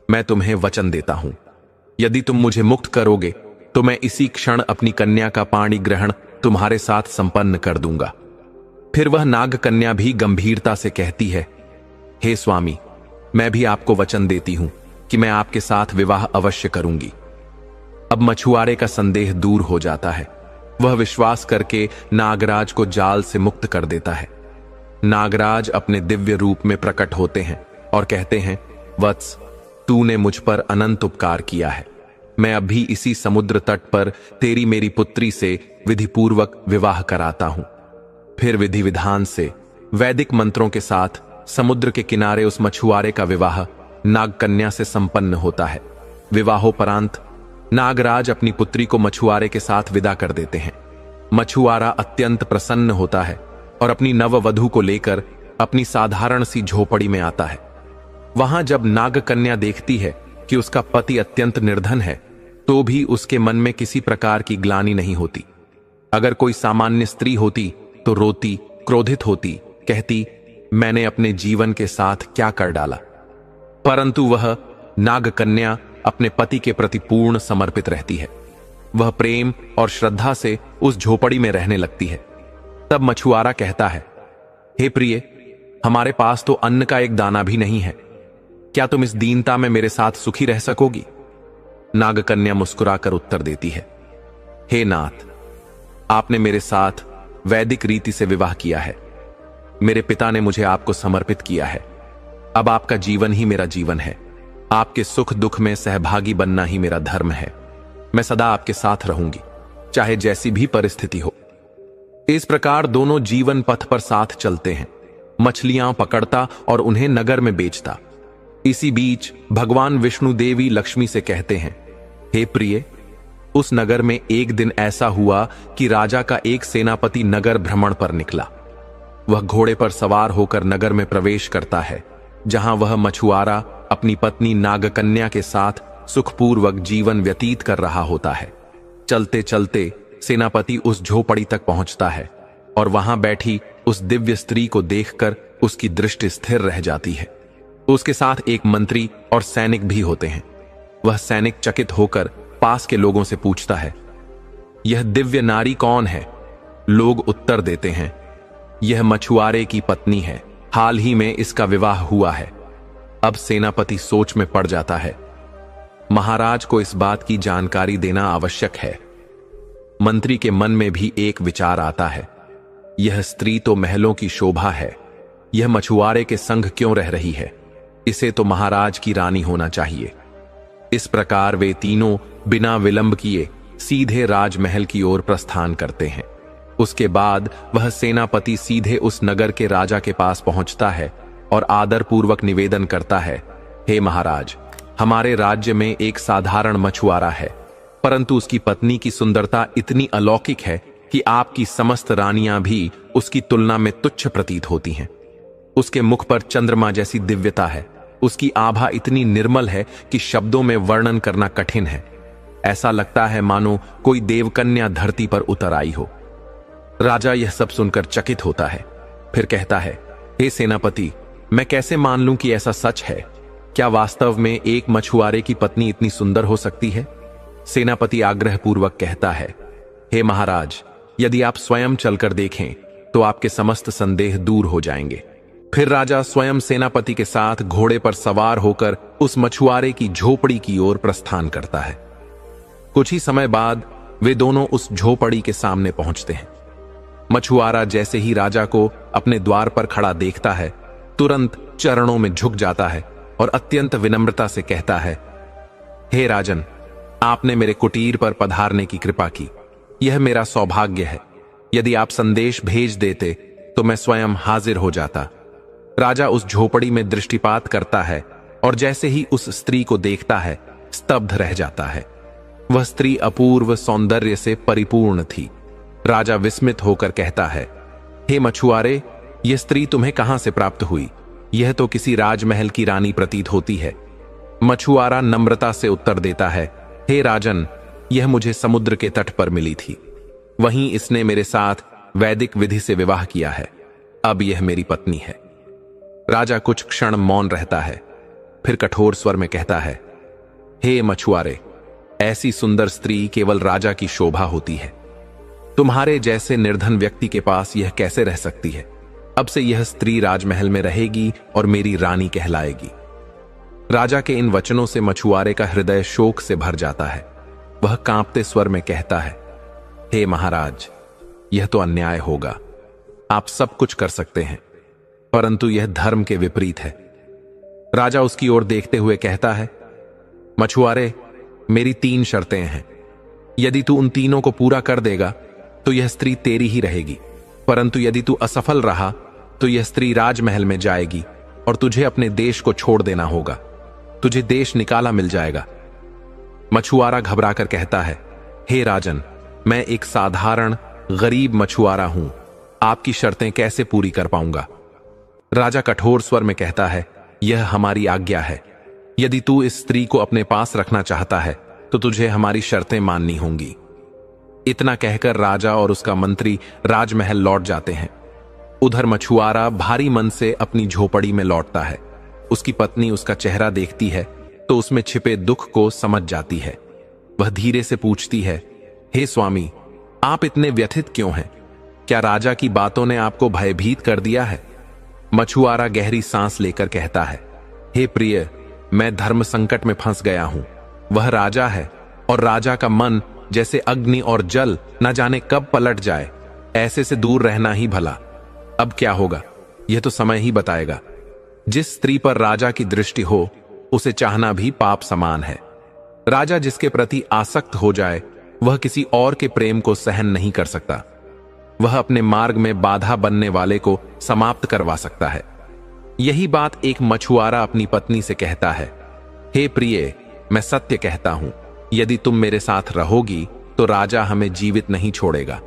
मैं तुम्हें वचन देता हूं, यदि तुम मुझे मुक्त करोगे तो मैं इसी क्षण अपनी कन्या का पाणी ग्रहण तुम्हारे साथ संपन्न कर दूंगा। फिर वह नाग कन्या भी गंभीरता से कहती है, हे स्वामी, मैं भी आपको वचन देती हूं कि मैं आपके साथ विवाह अवश्य करूंगी। अब मछुआरे का संदेह दूर हो जाता है। वह विश्वास करके नागराज को जाल से मुक्त कर देता है। नागराज अपने दिव्य रूप में प्रकट होते हैं और कहते हैं, वत्स, तूने मुझ पर अनंत उपकार किया है। मैं अभी इसी समुद्र तट पर तेरी मेरी पुत्री से विधिपूर्वक विवाह कराता हूं। फिर विधि विधान से वैदिक मंत्रों के साथ समुद्र के किनारे उस मछुआरे का विवाह नागकन्या से संपन्न होता है। विवाहोपरांत नागराज अपनी पुत्री को मछुआरे के साथ विदा कर देते हैं। मछुआरा अत्यंत प्रसन्न होता है और अपनी नववधू को लेकर अपनी साधारण सी झोपड़ी में आता है। वहां जब नागकन्या देखती है कि उसका पति अत्यंत निर्धन है, तो भी उसके मन में किसी प्रकार की ग्लानि नहीं होती। अगर कोई सामान्य स्त्री होती तो रोती, क्रोधित होती, कहती, मैंने अपने जीवन के साथ क्या कर डाला। परंतु वह नागकन्या अपने पति के प्रति पूर्ण समर्पित रहती है। वह प्रेम और श्रद्धा से उस झोपड़ी में रहने लगती है। तब मछुआरा कहता है, हे प्रिय, हमारे पास तो अन्न का एक दाना भी नहीं है। क्या तुम इस दीनता में मेरे साथ सुखी रह सकोगी? नागकन्या मुस्कुराकर उत्तर देती है, हे नाथ, आपने मेरे साथ वैदिक रीति से विवाह किया है। मेरे पिता ने मुझे आपको समर्पित किया है। अब आपका जीवन ही मेरा जीवन है। आपके सुख दुख में सहभागी बनना ही मेरा धर्म है। मैं सदा आपके साथ रहूंगी, चाहे जैसी भी परिस्थिति हो। इस प्रकार दोनों जीवन पथ पर साथ चलते हैं। मछलियां पकड़ता और उन्हें नगर में बेचता। इसी बीच भगवान विष्णु देवी लक्ष्मी से कहते हैं, हे प्रिय, उस नगर में एक दिन ऐसा हुआ कि राजा का एक सेनापति नगर भ्रमण पर निकला। वह घोड़े पर सवार होकर नगर में प्रवेश करता है, जहां वह मछुआरा अपनी पत्नी नागकन्या के साथ सुखपूर्वक जीवन व्यतीत कर रहा होता है। चलते चलते सेनापति उस झोपड़ी तक पहुंचता है और वहां बैठी उस दिव्य स्त्री को देखकर उसकी दृष्टि स्थिर रह जाती है। उसके साथ एक मंत्री और सैनिक भी होते हैं। वह सैनिक चकित होकर पास के लोगों से पूछता है, यह दिव्य नारी कौन है? लोग उत्तर देते हैं, यह मछुआरे की पत्नी है। हाल ही में इसका विवाह हुआ है। अब सेनापति सोच में पड़ जाता है। महाराज को इस बात की जानकारी देना आवश्यक है। मंत्री के मन में भी एक विचार आता है, यह स्त्री तो महलों की शोभा है, यह मछुआरे के संग क्यों रह रही है? इसे तो महाराज की रानी होना चाहिए। इस प्रकार वे तीनों बिना विलंब किए सीधे राजमहल की ओर प्रस्थान करते हैं। उसके बाद वह सेनापति सीधे उस नगर के राजा के पास पहुंचता है और आदरपूर्वक निवेदन करता है, हे महाराज, हमारे राज्य में एक साधारण मछुआरा है, परंतु उसकी पत्नी की सुंदरता इतनी अलौकिक है कि आपकी समस्त रानियां भी उसकी तुलना में तुच्छ प्रतीत होती हैं। उसके मुख पर चंद्रमा जैसी दिव्यता है। उसकी आभा इतनी निर्मल है कि शब्दों में वर्णन करना कठिन है। ऐसा लगता है मानो कोई देवकन्या धरती पर उतर आई हो। राजा यह सब सुनकर चकित होता है। फिर कहता है, हे सेनापति, मैं कैसे मान लूं कि ऐसा सच है? क्या वास्तव में एक मछुआरे की पत्नी इतनी सुंदर हो सकती है? सेनापति आग्रहपूर्वक कहता है, हे महाराज, यदि आप स्वयं चलकर देखें तो आपके समस्त संदेह दूर हो जाएंगे। फिर राजा स्वयं सेनापति के साथ घोड़े पर सवार होकर उस मछुआरे की झोपड़ी की ओर प्रस्थान करता है। कुछ ही समय बाद वे दोनों उस झोपड़ी के सामने पहुंचते हैं। मछुआरा जैसे ही राजा को अपने द्वार पर खड़ा देखता है, तुरंत चरणों में झुक जाता है और अत्यंत विनम्रता से कहता है, हे राजन, आपने मेरे कुटीर पर पधारने की कृपा की। यह मेरा सौभाग्य है। यदि आप संदेश भेज देते तो मैं स्वयं हाजिर हो जाता। राजा उस झोपड़ी में दृष्टिपात करता है और जैसे ही उस स्त्री को देखता है, स्तब्ध रह जाता है। वह स्त्री अपूर्व सौंदर्य से परिपूर्ण थी। राजा विस्मित होकर कहता है, हे मछुआरे, यह स्त्री तुम्हें कहां से प्राप्त हुई? यह तो किसी राजमहल की रानी प्रतीत होती है। मछुआरा नम्रता से उत्तर देता है, हे राजन, यह मुझे समुद्र के तट पर मिली थी। वहीं इसने मेरे साथ वैदिक विधि से विवाह किया है। अब यह मेरी पत्नी है। राजा कुछ क्षण मौन रहता है। फिर कठोर स्वर में कहता है, हे मछुआरे, ऐसी सुंदर स्त्री केवल राजा की शोभा होती है। तुम्हारे जैसे निर्धन व्यक्ति के पास यह कैसे रह सकती है? अब से यह स्त्री राजमहल में रहेगी और मेरी रानी कहलाएगी। राजा के इन वचनों से मछुआरे का हृदय शोक से भर जाता है। वह कांपते स्वर में कहता है, हे महाराज, यह तो अन्याय होगा। आप सब कुछ कर सकते हैं, परंतु यह धर्म के विपरीत है। राजा उसकी ओर देखते हुए कहता है, मछुआरे, मेरी 3 शर्तें हैं। यदि तू उन तीनों को पूरा कर देगा तो यह स्त्री तेरी ही रहेगी, परंतु यदि तू असफल रहा तो यह स्त्री राजमहल में जाएगी और तुझे अपने देश को छोड़ देना होगा। तुझे देश निकाला मिल जाएगा। मछुआरा घबराकर कहता है, हे राजन, मैं एक साधारण गरीब मछुआरा हूं, आपकी शर्तें कैसे पूरी कर पाऊंगा? राजा कठोर स्वर में कहता है, यह हमारी आज्ञा है। यदि तू इस स्त्री को अपने पास रखना चाहता है तो तुझे हमारी शर्तें माननी होंगी। इतना कहकर राजा और उसका मंत्री राजमहल लौट जाते हैं। उधर मछुआरा भारी मन से अपनी झोपड़ी में लौटता है। उसकी पत्नी उसका चेहरा देखती है तो उसमें छिपे दुख को समझ जाती है। वह धीरे से पूछती है, हे स्वामी, आप इतने व्यथित क्यों हैं? क्या राजा की बातों ने आपको भयभीत कर दिया है? मछुआरा गहरी सांस लेकर कहता है, हे प्रिय, मैं धर्म संकट में फंस गया हूं। वह राजा है और राजा का मन जैसे अग्नि और जल न जाने कब पलट जाए। ऐसे से दूर रहना ही भला। अब क्या होगा यह तो समय ही बताएगा। जिस स्त्री पर राजा की दृष्टि हो उसे चाहना भी पाप समान है। राजा जिसके प्रति आसक्त हो जाए वह किसी और के प्रेम को सहन नहीं कर सकता। वह अपने मार्ग में बाधा बनने वाले को समाप्त करवा सकता है। यही बात एक मछुआरा अपनी पत्नी से कहता है, हे प्रिय, मैं सत्य कहता हूं, यदि तुम मेरे साथ रहोगी तो राजा हमें जीवित नहीं छोड़ेगा।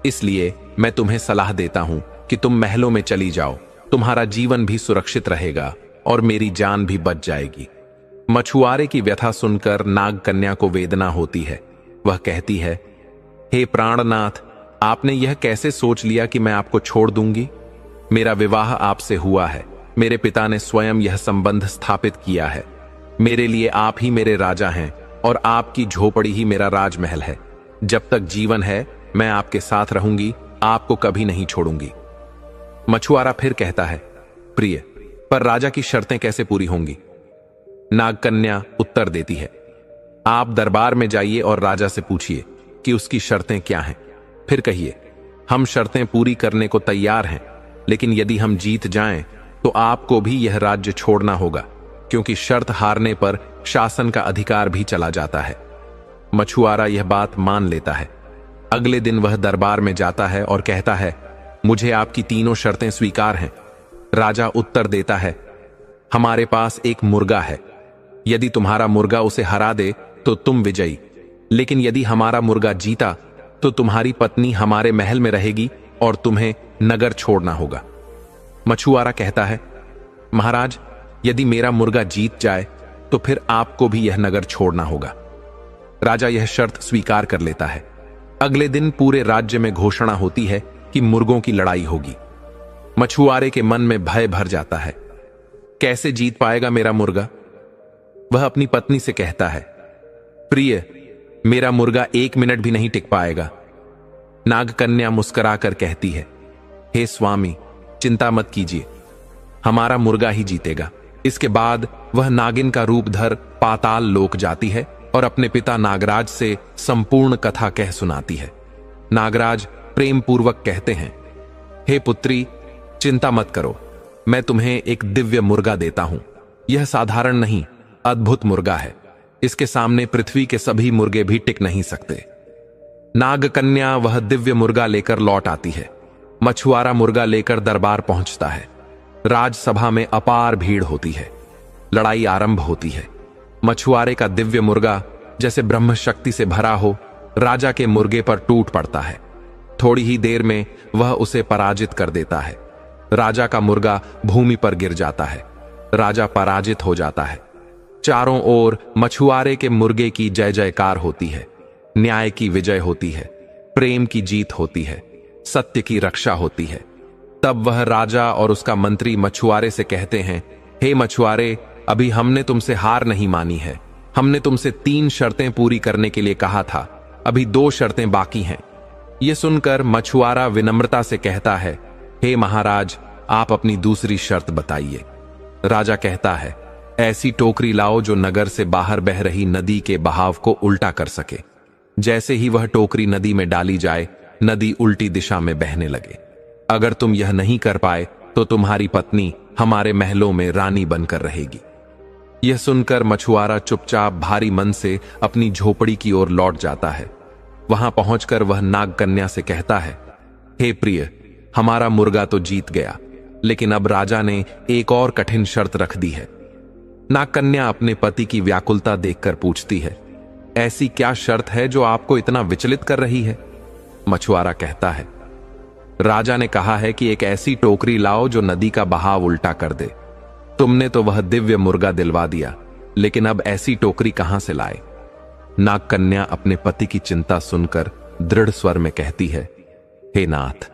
इसलिए मैं तुम्हें सलाह देता हूं कि तुम महलों में चली जाओ। तुम्हारा जीवन भी सुरक्षित रहेगा और मेरी जान भी बच जाएगी। मछुआरे की व्यथा सुनकर नाग कन्या को वेदना होती है। वह कहती है, हे प्राणनाथ, आपने यह कैसे सोच लिया कि मैं आपको छोड़ दूंगी? मेरा विवाह आपसे हुआ है। मेरे पिता ने स्वयं यह संबंध स्थापित किया है। मेरे लिए आप ही मेरे राजा हैं और आपकी झोपड़ी ही मेरा राजमहल है। जब तक जीवन है मैं आपके साथ रहूंगी, आपको कभी नहीं छोड़ूंगी। मछुआरा फिर कहता है, प्रिय, पर राजा की शर्तें कैसे पूरी होंगी? नागकन्या उत्तर देती है, आप दरबार में जाइए और राजा से पूछिए कि उसकी शर्तें क्या हैं। फिर कहिए, हम शर्तें पूरी करने को तैयार हैं, लेकिन यदि हम जीत जाएं तो आपको भी यह राज्य छोड़ना होगा, क्योंकि शर्त हारने पर शासन का अधिकार भी चला जाता है। मछुआरा यह बात मान लेता है। अगले दिन वह दरबार में जाता है और कहता है, मुझे आपकी तीनों शर्तें स्वीकार हैं। राजा उत्तर देता है, हमारे पास एक मुर्गा है। यदि तुम्हारा मुर्गा उसे हरा दे तो तुम विजयी, लेकिन यदि हमारा मुर्गा जीता तो तुम्हारी पत्नी हमारे महल में रहेगी और तुम्हें नगर छोड़ना होगा। मछुआरा कहता है, महाराज, यदि मेरा मुर्गा जीत जाए तो फिर आपको भी यह नगर छोड़ना होगा। राजा यह शर्त स्वीकार कर लेता है। अगले दिन पूरे राज्य में घोषणा होती है कि मुर्गों की लड़ाई होगी। मछुआरे के मन में भय भर जाता है। कैसे जीत पाएगा मेरा मुर्गा? वह अपनी पत्नी से कहता है, प्रिय, मेरा मुर्गा 1 मिनट भी नहीं टिक पाएगा। नागकन्या मुस्कुराकर कहती है, हे स्वामी, चिंता मत कीजिए, हमारा मुर्गा ही जीतेगा। इसके बाद वह नागिन का रूप धर पाताल लोक जाती है और अपने पिता नागराज से संपूर्ण कथा कह सुनाती है। नागराज प्रेम पूर्वक कहते हैं, हे पुत्री, चिंता मत करो, मैं तुम्हें एक दिव्य मुर्गा देता हूं। यह साधारण नहीं, अद्भुत मुर्गा है। इसके सामने पृथ्वी के सभी मुर्गे भी टिक नहीं सकते। नागकन्या वह दिव्य मुर्गा लेकर लौट आती है। मछुआरा मुर्गा लेकर दरबार पहुंचता है। राजसभा में अपार भीड़ होती है। लड़ाई आरंभ होती है। मछुआरे का दिव्य मुर्गा जैसे ब्रह्म शक्ति से भरा हो, राजा के मुर्गे पर टूट पड़ता है। थोड़ी ही देर में वह उसे पराजित कर देता है। राजा का मुर्गा भूमि पर गिर जाता है। राजा पराजित हो जाता है। चारों ओर मछुआरे के मुर्गे की जय जयकार होती है। न्याय की विजय होती है, प्रेम की जीत होती है, सत्य की रक्षा होती है। तब वह राजा और उसका मंत्री मछुआरे से कहते हैं, हे मछुआरे, अभी हमने तुमसे हार नहीं मानी है। हमने तुमसे 3 शर्तें पूरी करने के लिए कहा था, अभी 2 शर्तें बाकी हैं। ये सुनकर मछुआरा विनम्रता से कहता है, हे महाराज, आप अपनी दूसरी शर्त बताइए। राजा कहता है, ऐसी टोकरी लाओ जो नगर से बाहर बह रही नदी के बहाव को उल्टा कर सके। जैसे ही वह टोकरी नदी में डाली जाए, नदी उल्टी दिशा में बहने लगे। अगर तुम यह नहीं कर पाए तो तुम्हारी पत्नी हमारे महलों में रानी बनकर रहेगी। यह सुनकर मछुआरा चुपचाप भारी मन से अपनी झोपड़ी की ओर लौट जाता है। वहां पहुंचकर वह नागकन्या से कहता है, हे प्रिय, हमारा मुर्गा तो जीत गया, लेकिन अब राजा ने एक और कठिन शर्त रख दी है। नागकन्या अपने पति की व्याकुलता देखकर पूछती है, ऐसी क्या शर्त है जो आपको इतना विचलित कर रही है? मछुआरा कहता है, राजा ने कहा है कि एक ऐसी टोकरी लाओ जो नदी का बहाव उल्टा कर दे। तुमने तो वह दिव्य मुर्गा दिलवा दिया, लेकिन अब ऐसी टोकरी कहां से लाए? नागकन्या अपने पति की चिंता सुनकर दृढ़ स्वर में कहती है, हे नाथ,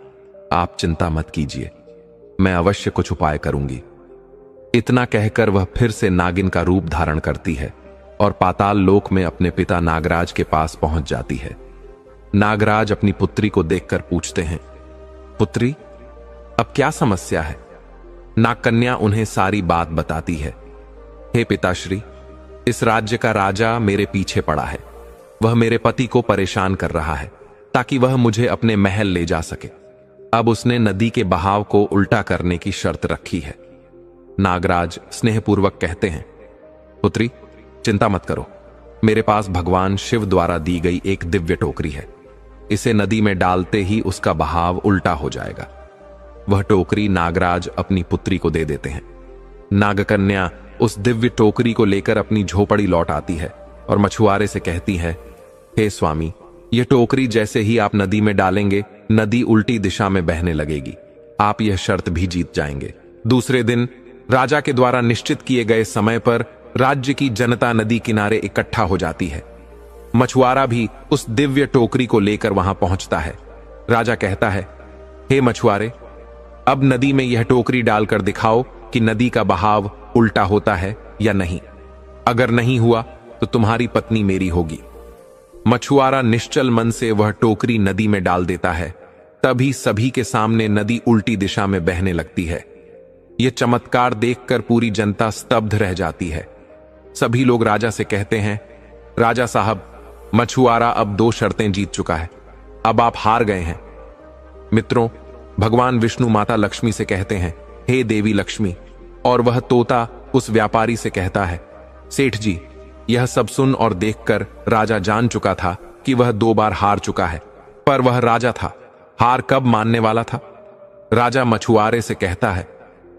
आप चिंता मत कीजिए, मैं अवश्य कुछ उपाय करूंगी। इतना कहकर वह फिर से नागिन का रूप धारण करती है और पाताल लोक में अपने पिता नागराज के पास पहुंच जाती है। नागराज अपनी पुत्री को देखकर पूछते हैं, पुत्री, अब क्या समस्या है? नागकन्या उन्हें सारी बात बताती है। हे पिताश्री, इस राज्य का राजा मेरे पीछे पड़ा है। वह मेरे पति को परेशान कर रहा है ताकि वह मुझे अपने महल ले जा सके। अब उसने नदी के बहाव को उल्टा करने की शर्त रखी है। नागराज स्नेहपूर्वक कहते हैं, पुत्री, चिंता मत करो, मेरे पास भगवान शिव द्वारा दी गई एक दिव्य टोकरी है। इसे नदी में डालते ही उसका बहाव उल्टा हो जाएगा। वह टोकरी नागराज अपनी पुत्री को दे देते हैं। नागकन्या उस दिव्य टोकरी को लेकर अपनी झोपड़ी लौट आती है और मछुआरे से कहती है, हे स्वामी, यह टोकरी जैसे ही आप नदी में डालेंगे, नदी उल्टी दिशा में बहने लगेगी। आप यह शर्त भी जीत जाएंगे। दूसरे दिन राजा के द्वारा निश्चित किए गए समय पर राज्य की जनता नदी किनारे इकट्ठा हो जाती है। मछुआरा भी उस दिव्य टोकरी को लेकर वहां पहुंचता है। राजा कहता है, हे मछुआरे, अब नदी में यह टोकरी डालकर दिखाओ कि नदी का बहाव उल्टा होता है या नहीं। अगर नहीं हुआ तो तुम्हारी पत्नी मेरी होगी। मछुआरा निश्चल मन से वह टोकरी नदी में डाल देता है। तभी सभी के सामने नदी उल्टी दिशा में बहने लगती है। यह चमत्कार देखकर पूरी जनता स्तब्ध रह जाती है। सभी लोग राजा से कहते हैं, राजा साहब, मछुआरा अब 2 शर्तें जीत चुका है, अब आप हार गए हैं। मित्रों, भगवान विष्णु माता लक्ष्मी से कहते हैं, हे देवी लक्ष्मी, और वह तोता उस व्यापारी से कहता है, सेठ जी, यह सब सुन और देखकर राजा जान चुका था कि वह 2 बार हार चुका है, पर वह राजा था, हार कब मानने वाला था? राजा मछुआरे से कहता है,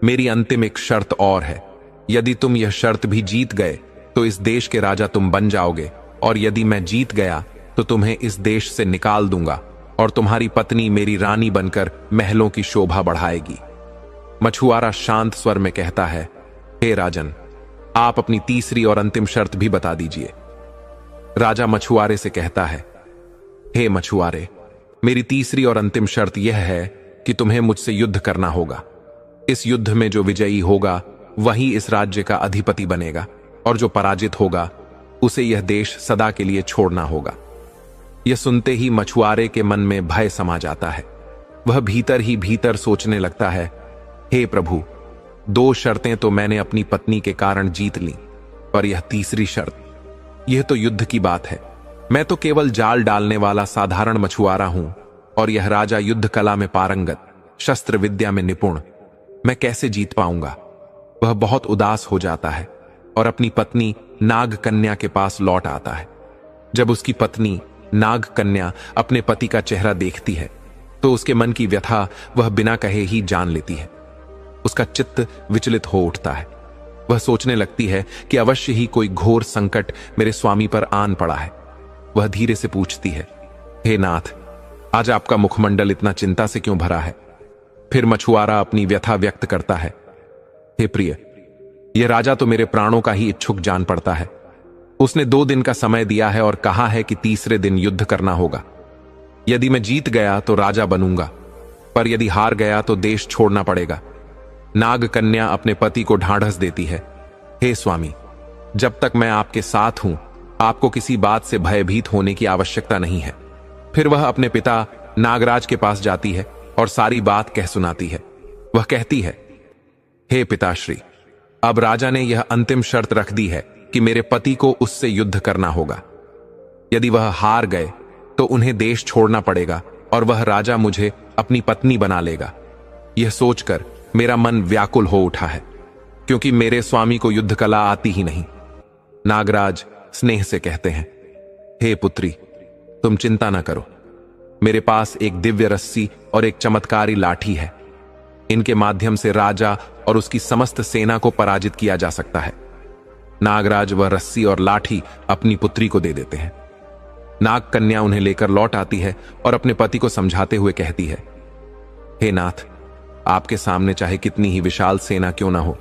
मेरी अंतिम एक शर्त और है। यदि तुम यह शर्त भी जीत गए तो इस देश के राजा तुम बन जाओगे, और यदि मैं जीत गया तो तुम्हें इस देश से निकाल दूंगा और तुम्हारी पत्नी मेरी रानी बनकर महलों की शोभा बढ़ाएगी। मछुआरा शांत स्वर में कहता है, हे राजन, आप अपनी तीसरी और अंतिम शर्त भी बता दीजिए। राजा मछुआरे से कहता है, हे मछुआरे, मेरी तीसरी और अंतिम शर्त यह है कि तुम्हें मुझसे युद्ध करना होगा। इस युद्ध में जो विजयी होगा वही इस राज्य का अधिपति बनेगा, और जो पराजित होगा उसे यह देश सदा के लिए छोड़ना होगा। यह सुनते ही मछुआरे के मन में भय समा जाता है। वह भीतर ही भीतर सोचने लगता है, हे प्रभु, 2 शर्तें तो मैंने अपनी पत्नी के कारण जीत ली, पर यह तीसरी शर्त, यह तो युद्ध की बात है। मैं तो केवल जाल डालने वाला साधारण मछुआरा हूं, और यह राजा युद्ध कला में पारंगत, शस्त्र विद्या में निपुण। मैं कैसे जीत पाऊंगा? वह बहुत उदास हो जाता है और अपनी पत्नी नागकन्या के पास लौट आता है। जब उसकी पत्नी नागकन्या अपने पति का चेहरा देखती है तो उसके मन की व्यथा वह बिना कहे ही जान लेती है। उसका चित्त विचलित हो उठता है। वह सोचने लगती है कि अवश्य ही कोई घोर संकट मेरे स्वामी पर आन पड़ा है। वह धीरे से पूछती है, हे नाथ, आज आपका मुखमंडल इतना चिंता से क्यों भरा है? फिर मछुआरा अपनी व्यथा व्यक्त करता है, हे प्रिय, यह राजा तो मेरे प्राणों का ही इच्छुक जान पड़ता है। उसने 2 दिन का समय दिया है और कहा है कि तीसरे दिन युद्ध करना होगा। यदि मैं जीत गया तो राजा बनूंगा, पर यदि हार गया तो देश छोड़ना पड़ेगा। नागकन्या अपने पति को ढांढस देती है, हे स्वामी, जब तक मैं आपके साथ हूं, आपको किसी बात से भयभीत होने की आवश्यकता नहीं है। फिर वह अपने पिता नागराज के पास जाती है और सारी बात कह सुनाती है। वह कहती है, हे पिताश्री, अब राजा ने यह अंतिम शर्त रख दी है कि मेरे पति को उससे युद्ध करना होगा। यदि वह हार गए तो उन्हें देश छोड़ना पड़ेगा और वह राजा मुझे अपनी पत्नी बना लेगा। यह सोचकर मेरा मन व्याकुल हो उठा है, क्योंकि मेरे स्वामी को युद्ध कला आती ही नहीं। नागराज स्नेह से कहते हैं, हे पुत्री, तुम चिंता न करो। मेरे पास एक दिव्य रस्सी और एक चमत्कारी लाठी है। इनके माध्यम से राजा और उसकी समस्त सेना को पराजित किया जा सकता है। नागराज वह रस्सी और लाठी अपनी पुत्री को दे देते हैं। नाग कन्या उन्हें लेकर लौट आती है और अपने पति को समझाते हुए कहती है, हे नाथ, आपके सामने चाहे कितनी ही विशाल सेना क्यों ना हो,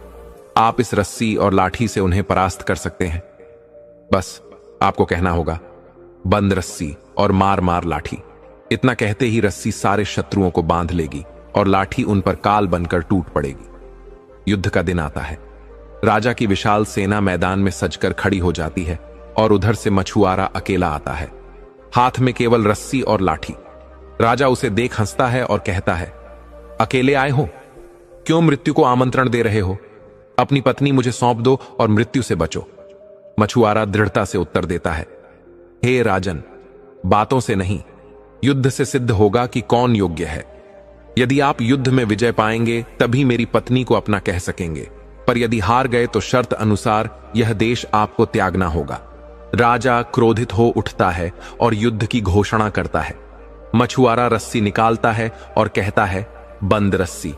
आप इस रस्सी और लाठी से उन्हें परास्त कर सकते हैं। बस आपको कहना होगा, बंद रस्सी और मार मार लाठी। इतना कहते ही रस्सी सारे शत्रुओं को बांध लेगी और लाठी उन पर काल बनकर टूट पड़ेगी। युद्ध का दिन आता है। राजा की विशाल सेना मैदान में सजकर खड़ी हो जाती है और उधर से मछुआरा अकेला आता है, हाथ में केवल रस्सी और लाठी। राजा उसे देख हंसता है और कहता है, अकेले आए हो? क्यों मृत्यु को आमंत्रण दे रहे हो? अपनी पत्नी मुझे सौंप दो और मृत्यु से बचो। मछुआरा दृढ़ता से उत्तर देता है, हे राजन, बातों से नहीं, युद्ध से सिद्ध होगा कि कौन योग्य है। यदि आप युद्ध में विजय पाएंगे तभी मेरी पत्नी को अपना कह सकेंगे, पर यदि हार गए तो शर्त अनुसार यह देश आपको त्यागना होगा। राजा क्रोधित हो उठता है और युद्ध की घोषणा करता है। मछुआरा रस्सी निकालता है और कहता है, बंद रस्सी।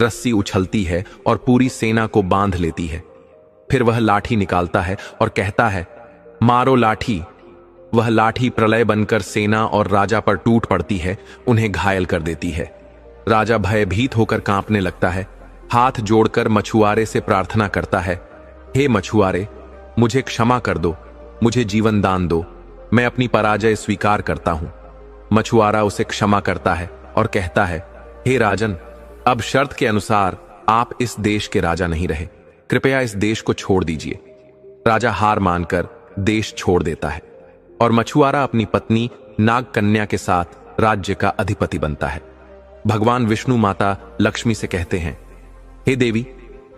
रस्सी उछलती है और पूरी सेना को बांध लेती है। फिर वह लाठी निकालता है और कहता है, मारो लाठी। वह लाठी प्रलय बनकर सेना और राजा पर टूट पड़ती है, उन्हें घायल कर देती है। राजा भयभीत होकर कांपने लगता है, हाथ जोड़कर मछुआरे से प्रार्थना करता है, हे मछुआरे, मुझे क्षमा कर दो, मुझे जीवन दान दो, मैं अपनी पराजय स्वीकार करता हूं। मछुआरा उसे क्षमा करता है और कहता है, हे राजन, अब शर्त के अनुसार आप इस देश के राजा नहीं रहे, कृपया इस देश को छोड़ दीजिए। राजा हार मानकर देश छोड़ देता है और मछुआरा अपनी पत्नी नाग कन्या के साथ राज्य का अधिपति बनता है। भगवान विष्णु माता लक्ष्मी से कहते हैं, हे देवी,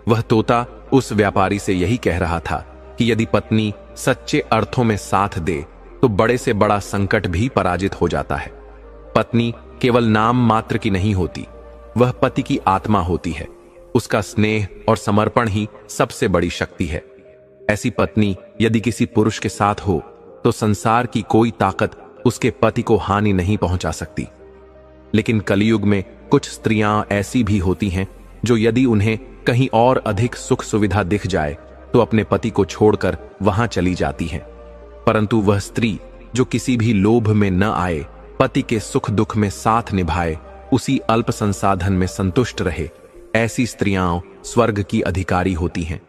वह तोता उस व्यापारी से यही कह रहा था कि यदि पत्नी सच्चे अर्थों में साथ दे तो बड़े से बड़ा संकट भी पराजित हो जाता है। पत्नी केवल नाम मात्र की नहीं होती, वह पति की आत्मा होती है। उसका स्नेह और समर्पण ही सबसे बड़ी शक्ति है। ऐसी पत्नी यदि किसी पुरुष के साथ हो तो संसार की कोई ताकत उसके पति को हानि नहीं पहुंचा सकती। लेकिन कलयुग में कुछ स्त्रियां ऐसी भी होती हैं जो यदि उन्हें कहीं और अधिक सुख सुविधा दिख जाए तो अपने पति को छोड़कर वहां चली जाती हैं। परंतु वह स्त्री जो किसी भी लोभ में न आए, पति के सुख दुख में साथ निभाए, उसी अल्प संसाधन में संतुष्ट रहे, ऐसी स्त्रियां स्वर्ग की अधिकारी होती हैं।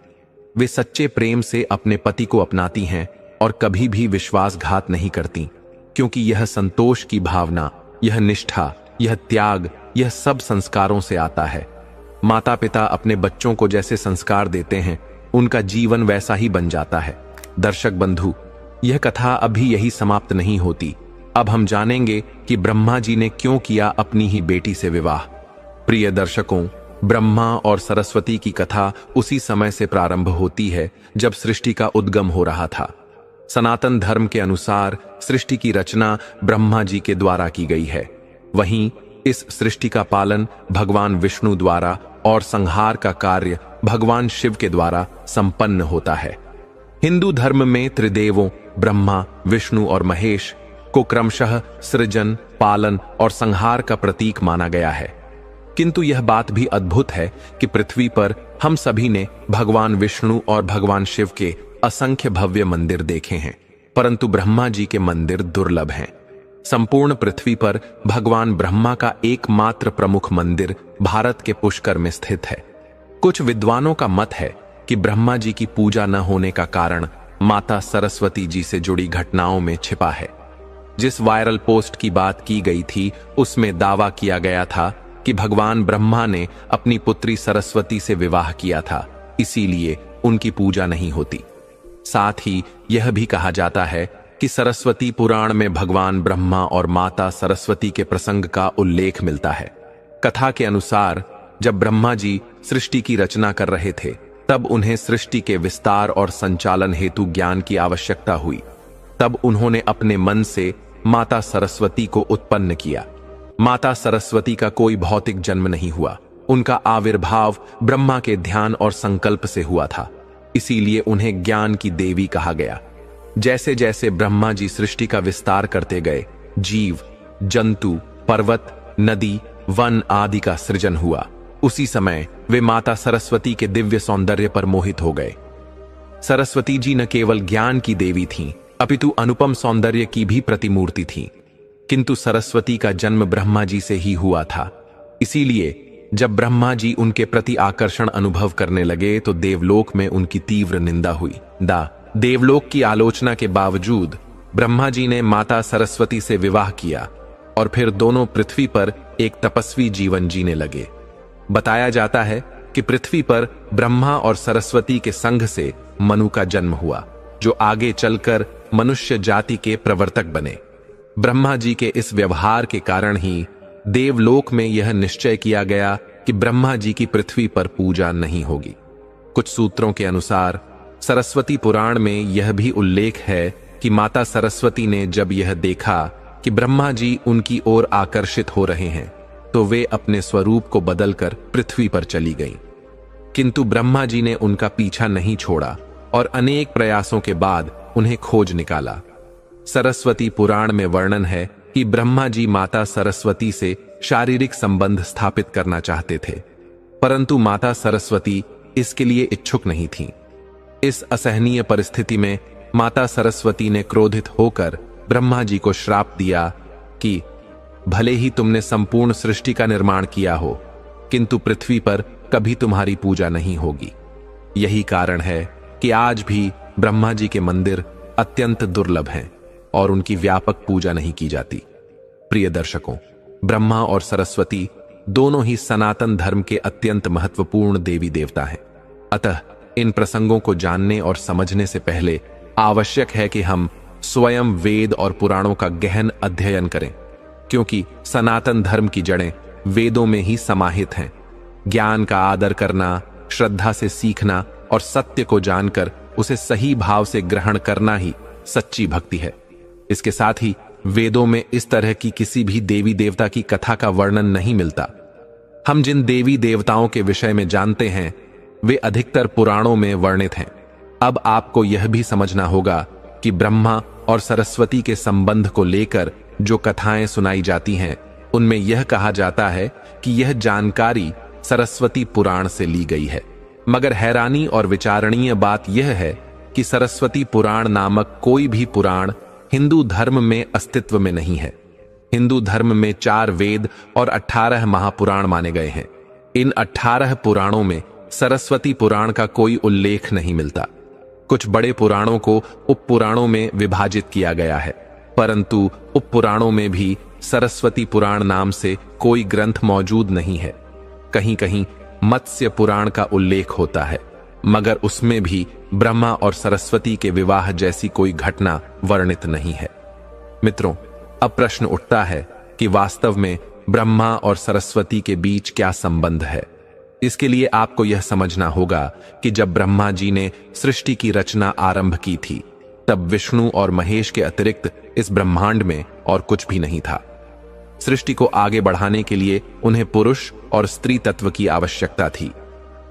वे सच्चे प्रेम से अपने पति को अपनाती हैं और कभी भी विश्वासघात नहीं करती, क्योंकि यह संतोष की भावना, यह निष्ठा, यह त्याग, यह सब संस्कारों से आता है। माता पिता अपने बच्चों को जैसे संस्कार देते हैं, उनका जीवन वैसा ही बन जाता है। दर्शक बंधु, यह कथा अभी यही समाप्त नहीं होती। अब हम जानेंगे कि ब्रह्मा जी ने क्यों किया अपनी ही बेटी से विवाह। प्रिय दर्शकों, ब्रह्मा और सरस्वती की कथा उसी समय से प्रारंभ होती है जब सृष्टि का उद्गम हो रहा था। सनातन धर्म के अनुसार सृष्टि की रचना ब्रह्मा जी के द्वारा की गई है। वहीं इस सृष्टि का पालन भगवान विष्णु द्वारा और संहार का कार्य भगवान शिव के द्वारा संपन्न होता है। हिंदू धर्म में त्रिदेवों ब्रह्मा, विष्णु और महेश को क्रमशः सृजन, पालन और संहार का प्रतीक माना गया है। किंतु यह बात भी अद्भुत है कि पृथ्वी पर हम सभी ने भगवान विष्णु और भगवान शिव के असंख्य भव्य मंदिर देखे हैं, परंतु ब्रह्मा जी के मंदिर दुर्लभ हैं। संपूर्ण पृथ्वी पर भगवान ब्रह्मा का एकमात्र प्रमुख मंदिर भारत के पुष्कर में स्थित है। कुछ विद्वानों का मत है कि ब्रह्मा जी की पूजा न होने का कारण माता सरस्वती जी से जुड़ी घटनाओं में छिपा है। जिस वायरल पोस्ट की बात की गई थी उसमें दावा किया गया था कि भगवान ब्रह्मा ने अपनी पुत्री सरस्वती से विवाह किया था, इसीलिए उनकी पूजा नहीं होती। साथ ही यह भी कहा जाता है कि सरस्वती पुराण में भगवान ब्रह्मा और माता सरस्वती के प्रसंग का उल्लेख मिलता है। कथा के अनुसार जब ब्रह्मा जी सृष्टि की रचना कर रहे थे, तब उन्हें सृष्टि के विस्तार और संचालन हेतु ज्ञान की आवश्यकता हुई। तब उन्होंने अपने मन से माता सरस्वती को उत्पन्न किया। माता सरस्वती का कोई भौतिक जन्म नहीं हुआ, उनका आविर्भाव ब्रह्मा के ध्यान और संकल्प से हुआ था। इसीलिए उन्हें ज्ञान की देवी कहा गया। जैसे जैसे ब्रह्मा जी सृष्टि का विस्तार करते गए, जीव, जंतु, पर्वत, नदी, वन आदि का सृजन हुआ। उसी समय वे माता सरस्वती के दिव्य सौंदर्य पर मोहित हो गए। सरस्वती जी न केवल ज्ञान की देवी थीं, अपितु अनुपम सौंदर्य की भी प्रतिमूर्ति थीं। किंतु सरस्वती का जन्म ब्रह्मा जी से ही हुआ था। इसीलिए जब ब्रह्मा जी उनके प्रति आकर्षण अनुभव करने लगे तो देवलोक में उनकी तीव्र निंदा हुई। देवलोक की आलोचना के बावजूद ब्रह्मा जी ने माता सरस्वती से विवाह किया और फिर दोनों पृथ्वी पर एक तपस्वी जीवन जीने लगे। बताया जाता है कि पृथ्वी पर ब्रह्मा और सरस्वती के संघ से मनु का जन्म हुआ, जो आगे चलकर मनुष्य जाति के प्रवर्तक बने। ब्रह्मा जी के इस व्यवहार के कारण ही देवलोक में यह निश्चय किया गया कि ब्रह्मा जी की पृथ्वी पर पूजा नहीं होगी। कुछ सूत्रों के अनुसार सरस्वती पुराण में यह भी उल्लेख है कि माता सरस्वती ने जब यह देखा कि ब्रह्मा जी उनकी ओर आकर्षित हो रहे हैं, तो वे अपने स्वरूप को बदलकर पृथ्वी पर चली गईं। किंतु ब्रह्मा जी ने उनका पीछा नहीं छोड़ा और अनेक प्रयासों के बाद उन्हें खोज निकाला। सरस्वती पुराण में वर्णन है कि ब्रह्मा जी माता सरस्वती से शारीरिक संबंध स्थापित करना चाहते थे, परंतु माता सरस्वती इसके लिए इच्छुक नहीं थीं। इस असहनीय परिस्थिति में माता सरस्वती ने क्रोधित होकर ब्रह्मा जी को श्राप दिया कि भले ही तुमने संपूर्ण सृष्टि का निर्माण किया हो, किंतु पृथ्वी पर कभी तुम्हारी पूजा नहीं होगी। यही कारण है कि आज भी ब्रह्मा जी के मंदिर अत्यंत दुर्लभ हैं और उनकी व्यापक पूजा नहीं की जाती। प्रिय दर्शकों, ब्रह्मा और सरस्वती दोनों ही सनातन धर्म के अत्यंत महत्वपूर्ण देवी देवता हैं। अतः इन प्रसंगों को जानने और समझने से पहले आवश्यक है कि हम स्वयं वेद और पुराणों का गहन अध्ययन करें, क्योंकि सनातन धर्म की जड़ें वेदों में ही समाहित हैं। ज्ञान का आदर करना, श्रद्धा से सीखना और सत्य को जानकर उसे सही भाव से ग्रहण करना ही सच्ची भक्ति है। इसके साथ ही वेदों में इस तरह की किसी भी देवी देवता की कथा का वर्णन नहीं मिलता। हम जिन देवी देवताओं के विषय में जानते हैं वे अधिकतर पुराणों में वर्णित हैं। अब आपको यह भी समझना होगा कि ब्रह्मा और सरस्वती के संबंध को लेकर जो कथाएं सुनाई जाती हैं, उनमें यह कहा जाता है कि यह जानकारी सरस्वती पुराण से ली गई है। मगर हैरानी और विचारणीय बात यह है कि सरस्वती पुराण नामक कोई भी पुराण हिंदू धर्म में अस्तित्व में नहीं है। हिंदू धर्म में 4 वेद और 18 महापुराण माने गए हैं। इन 18 पुराणों में सरस्वती पुराण का कोई उल्लेख नहीं मिलता। कुछ बड़े पुराणों को उपपुराणों में विभाजित किया गया है, परंतु उपपुराणों में भी सरस्वती पुराण नाम से कोई ग्रंथ मौजूद नहीं है। कहीं कहीं मत्स्य पुराण का उल्लेख होता है, मगर उसमें भी ब्रह्मा और सरस्वती के विवाह जैसी कोई घटना वर्णित नहीं है। मित्रों, अब प्रश्न उठता है कि वास्तव में ब्रह्मा और सरस्वती के बीच क्या संबंध है। इसके लिए आपको यह समझना होगा कि जब ब्रह्मा जी ने सृष्टि की रचना आरंभ की थी, तब विष्णु और महेश के अतिरिक्त इस ब्रह्मांड में और कुछ भी नहीं था। सृष्टि को आगे बढ़ाने के लिए उन्हें पुरुष और स्त्री तत्व की आवश्यकता थी।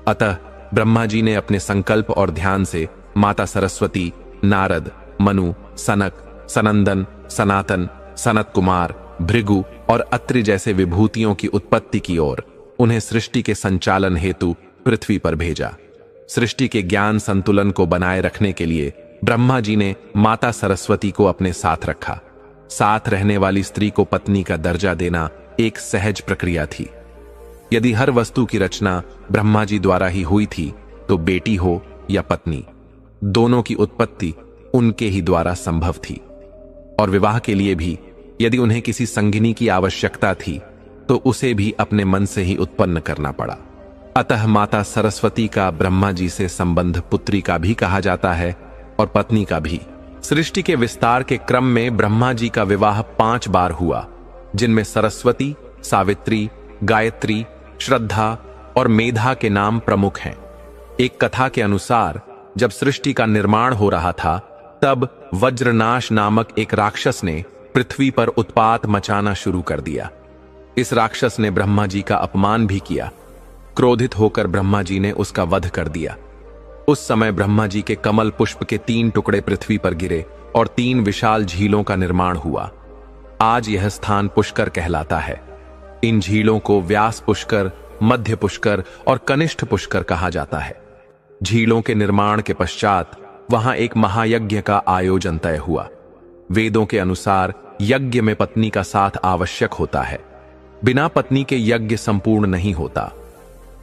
अतः ब्रह्मा जी ने अपने संकल्प और ध्यान से माता सरस्वती, नारद, मनु, सनक, सनंदन, सनातन, सनत कुमार, भृगु और अत्रि जैसे विभूतियों की उत्पत्ति की ओर उन्हें सृष्टि के संचालन हेतु पृथ्वी पर भेजा। सृष्टि के ज्ञान संतुलन को बनाए रखने के लिए ब्रह्मा जी ने माता सरस्वती को अपने साथ रखा। साथ रहने वाली स्त्री को पत्नी का दर्जा देना एक सहज प्रक्रिया थी। यदि हर वस्तु की रचना ब्रह्मा जी द्वारा ही हुई थी, तो बेटी हो या पत्नी, दोनों की उत्पत्ति उनके ही द्वारा संभव थी। और विवाह के लिए भी यदि उन्हें किसी संगिनी की आवश्यकता थी, तो उसे भी अपने मन से ही उत्पन्न करना पड़ा। अतः माता सरस्वती का ब्रह्मा जी से संबंध पुत्री का भी कहा जाता है और पत्नी का भी। सृष्टि के विस्तार के क्रम में ब्रह्मा जी का विवाह 5 बार हुआ, जिनमें सरस्वती, सावित्री, गायत्री, श्रद्धा और मेधा के नाम प्रमुख हैं। एक कथा के अनुसार जब सृष्टि का निर्माण हो रहा था, तब वज्रनाश नामक एक राक्षस ने पृथ्वी पर उत्पात मचाना शुरू कर दिया। इस राक्षस ने ब्रह्मा जी का अपमान भी किया। क्रोधित होकर ब्रह्मा जी ने उसका वध कर दिया। उस समय ब्रह्मा जी के कमल पुष्प के 3 टुकड़े पृथ्वी पर गिरे और 3 विशाल झीलों का निर्माण हुआ। आज यह स्थान पुष्कर कहलाता है। इन झीलों को व्यास पुष्कर, मध्य पुष्कर और कनिष्ठ पुष्कर कहा जाता है। झीलों के निर्माण के पश्चात वहां एक महायज्ञ का आयोजन तय हुआ। वेदों के अनुसार यज्ञ में पत्नी का साथ आवश्यक होता है। बिना पत्नी के यज्ञ संपूर्ण नहीं होता।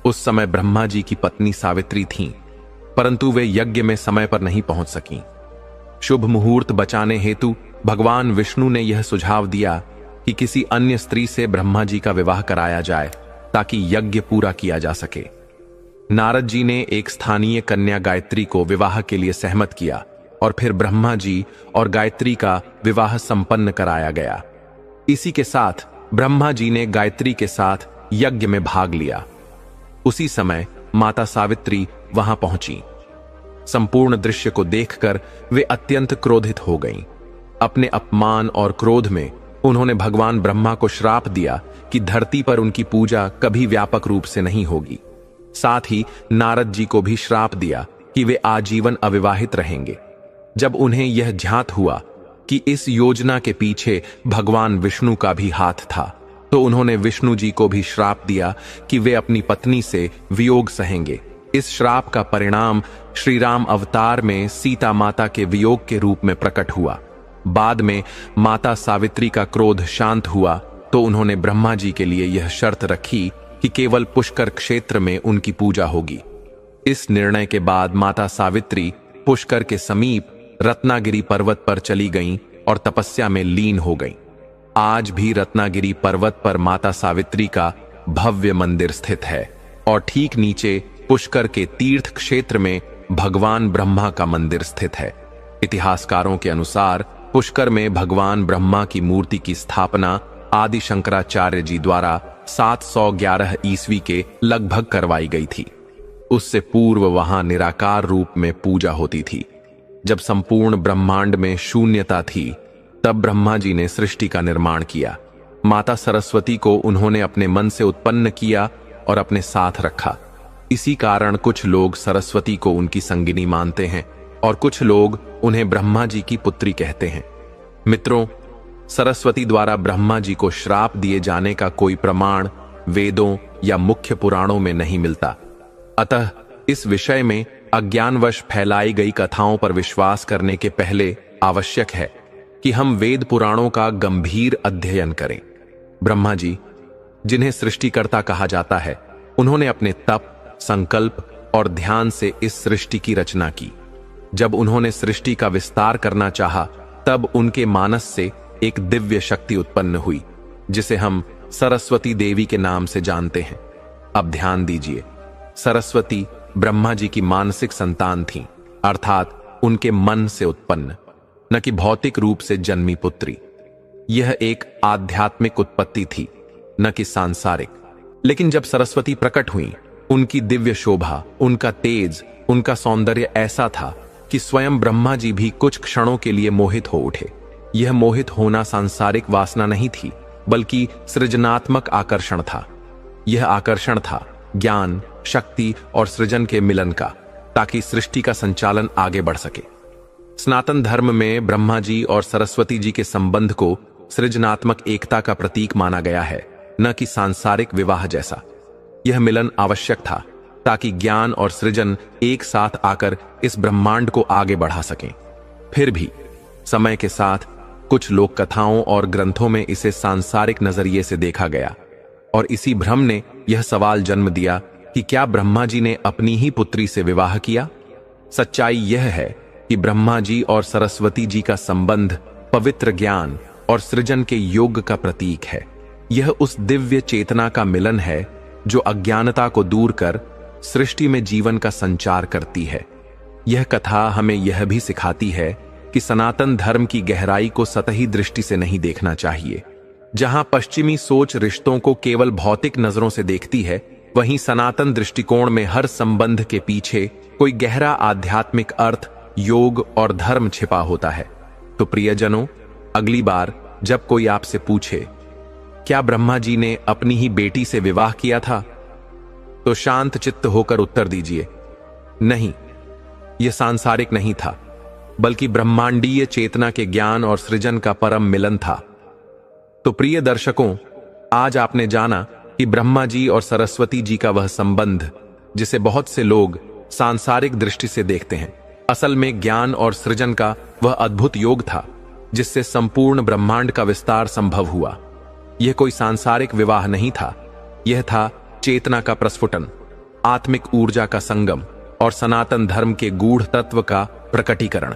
उस समय ब्रह्मा जी की पत्नी सावित्री थीं, परंतु वे यज्ञ में समय पर नहीं पहुंच सकीं। शुभ मुहूर्त बचाने हेतु भगवान विष्णु ने यह सुझाव दिया कि किसी अन्य स्त्री से ब्रह्मा जी का विवाह कराया जाए ताकि यज्ञ पूरा किया जा सके। नारद जी ने एक स्थानीय कन्या गायत्री को विवाह के लिए सहमत किया और फिर ब्रह्मा जी और गायत्री का विवाह संपन्न कराया गया। इसी के साथ ब्रह्मा जी ने गायत्री के साथ यज्ञ में भाग लिया। उसी समय माता सावित्री वहां पहुंची। संपूर्ण दृश्य को देखकर वे अत्यंत क्रोधित हो गईं। अपने अपमान और क्रोध में उन्होंने भगवान ब्रह्मा को श्राप दिया कि धरती पर उनकी पूजा कभी व्यापक रूप से नहीं होगी। साथ ही नारद जी को भी श्राप दिया कि वे आजीवन अविवाहित रहेंगे। जब उन्हें यह ज्ञात हुआ कि इस योजना के पीछे भगवान विष्णु का भी हाथ था, तो उन्होंने विष्णु जी को भी श्राप दिया कि वे अपनी पत्नी से वियोग सहेंगे। इस श्राप का परिणाम श्री राम अवतार में सीता माता के वियोग के रूप में प्रकट हुआ। बाद में माता सावित्री का क्रोध शांत हुआ तो उन्होंने ब्रह्मा जी के लिए यह शर्त रखी कि केवल पुष्कर क्षेत्र में उनकी पूजा होगी। इस निर्णय के बाद माता सावित्री पुष्कर के समीप रत्नागिरी पर्वत पर चली गईं और तपस्या में लीन हो गईं। आज भी रत्नागिरी पर्वत पर माता सावित्री का भव्य मंदिर स्थित है और ठीक नीचे पुष्कर के तीर्थ क्षेत्र में भगवान ब्रह्मा का मंदिर स्थित है। इतिहासकारों के अनुसार पुष्कर में भगवान ब्रह्मा की मूर्ति की स्थापना आदि शंकराचार्य जी द्वारा 711 ईस्वी के लगभग करवाई गई थी। उससे पूर्व वहां निराकार रूप में पूजा होती थी। जब संपूर्ण ब्रह्मांड में शून्यता थी, तब ब्रह्मा जी ने सृष्टि का निर्माण किया। माता सरस्वती को उन्होंने अपने मन से उत्पन्न किया और अपने साथ रखा। इसी कारण कुछ लोग सरस्वती को उनकी संगिनी मानते हैं और कुछ लोग उन्हें ब्रह्मा जी की पुत्री कहते हैं। मित्रों, सरस्वती द्वारा ब्रह्मा जी को श्राप दिए जाने का कोई प्रमाण वेदों या मुख्य पुराणों में नहीं मिलता। अतः इस विषय में अज्ञानवश फैलाई गई कथाओं पर विश्वास करने के पहले आवश्यक है कि हम वेद पुराणों का गंभीर अध्ययन करें। ब्रह्मा जी, जिन्हें सृष्टिकर्ता कहा जाता है, उन्होंने अपने तप, संकल्प और ध्यान से इस सृष्टि की रचना की। जब उन्होंने सृष्टि का विस्तार करना चाहा, तब उनके मानस से एक दिव्य शक्ति उत्पन्न हुई, जिसे हम सरस्वती देवी के नाम से जानते हैं। अब ध्यान दीजिए, सरस्वती ब्रह्मा जी की मानसिक संतान थीं, अर्थात उनके मन से उत्पन्न, न कि भौतिक रूप से जन्मी पुत्री। यह एक आध्यात्मिक उत्पत्ति थी, न कि सांसारिक। लेकिन जब सरस्वती प्रकट हुई, उनकी दिव्य शोभा, उनका तेज, उनका सौंदर्य ऐसा था कि स्वयं ब्रह्मा जी भी कुछ क्षणों के लिए मोहित हो उठे। यह मोहित होना सांसारिक वासना नहीं थी, बल्कि सृजनात्मक आकर्षण था। यह आकर्षण था ज्ञान, शक्ति और सृजन के मिलन का, ताकि सृष्टि का संचालन आगे बढ़ सके। सनातन धर्म में ब्रह्मा जी और सरस्वती जी के संबंध को सृजनात्मक एकता का प्रतीक माना गया है, न कि सांसारिक विवाह जैसा। यह मिलन आवश्यक था ताकि ज्ञान और सृजन एक साथ आकर इस ब्रह्मांड को आगे बढ़ा सकें। फिर भी समय के साथ कुछ लोक कथाओं और ग्रंथों में इसे सांसारिक नजरिए से देखा गया और इसी भ्रम ने यह सवाल जन्म दिया कि क्या ब्रह्मा जी ने अपनी ही पुत्री से विवाह किया। सच्चाई यह है कि ब्रह्मा जी और सरस्वती जी का संबंध पवित्र ज्ञान और सृजन के योग का प्रतीक है। यह उस दिव्य चेतना का मिलन है जो अज्ञानता को दूर कर सृष्टि में जीवन का संचार करती है। यह कथा हमें यह भी सिखाती है कि सनातन धर्म की गहराई को सतही दृष्टि से नहीं देखना चाहिए। जहां पश्चिमी सोच रिश्तों को केवल भौतिक नजरों से देखती है, वहीं सनातन दृष्टिकोण में हर संबंध के पीछे कोई गहरा आध्यात्मिक अर्थ, योग और धर्म छिपा होता है। तो प्रियजनों, अगली बार जब कोई आपसे पूछे क्या ब्रह्मा जी ने अपनी ही बेटी से विवाह किया था, तो शांत चित्त होकर उत्तर दीजिए, नहीं, यह सांसारिक नहीं था, बल्कि ब्रह्मांडीय चेतना के ज्ञान और सृजन का परम मिलन था। तो प्रिय दर्शकों, आज आपने जाना कि ब्रह्मा जी और सरस्वती जी का वह संबंध जिसे बहुत से लोग सांसारिक दृष्टि से देखते हैं, असल में ज्ञान और सृजन का वह अद्भुत योग था जिससे संपूर्ण ब्रह्मांड का विस्तार संभव हुआ। यह कोई सांसारिक विवाह नहीं था, यह था चेतना का प्रस्फुटन, आत्मिक ऊर्जा का संगम और सनातन धर्म के गूढ़ तत्व का प्रकटीकरण।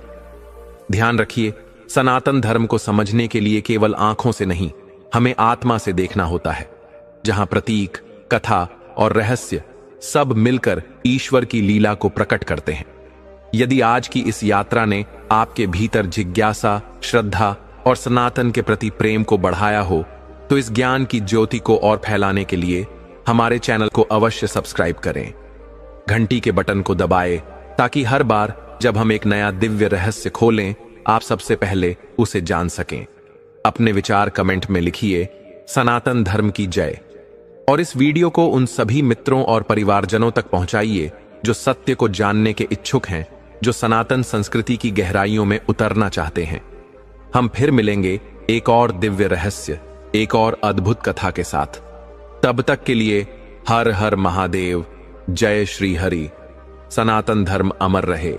ध्यान रखिए, सनातन धर्म को समझने के लिए केवल आंखों से नहीं, हमें आत्मा से देखना होता है, जहां प्रतीक, कथा और रहस्य सब मिलकर ईश्वर की लीला को प्रकट करते हैं। यदि आज की इस यात्रा ने आपके भीतर जिज्ञासा, श्रद्धा और सनातन के प्रति प्रेम को बढ़ाया हो, तो इस ज्ञान की ज्योति को और फैलाने के लिए हमारे चैनल को अवश्य सब्सक्राइब करें, घंटी के बटन को दबाएं, ताकि हर बार जब हम एक नया दिव्य रहस्य खोलें, आप सबसे पहले उसे जान सकें। अपने विचार कमेंट में लिखिए, सनातन धर्म की जय। और इस वीडियो को उन सभी मित्रों और परिवारजनों तक पहुंचाइए जो सत्य को जानने के इच्छुक हैं, जो सनातन संस्कृति की गहराइयों में उतरना चाहते हैं। हम फिर मिलेंगे एक और दिव्य रहस्य, एक और अद्भुत कथा के साथ। तब तक के लिए हर हर महादेव, जय श्री हरि। सनातन धर्म अमर रहे।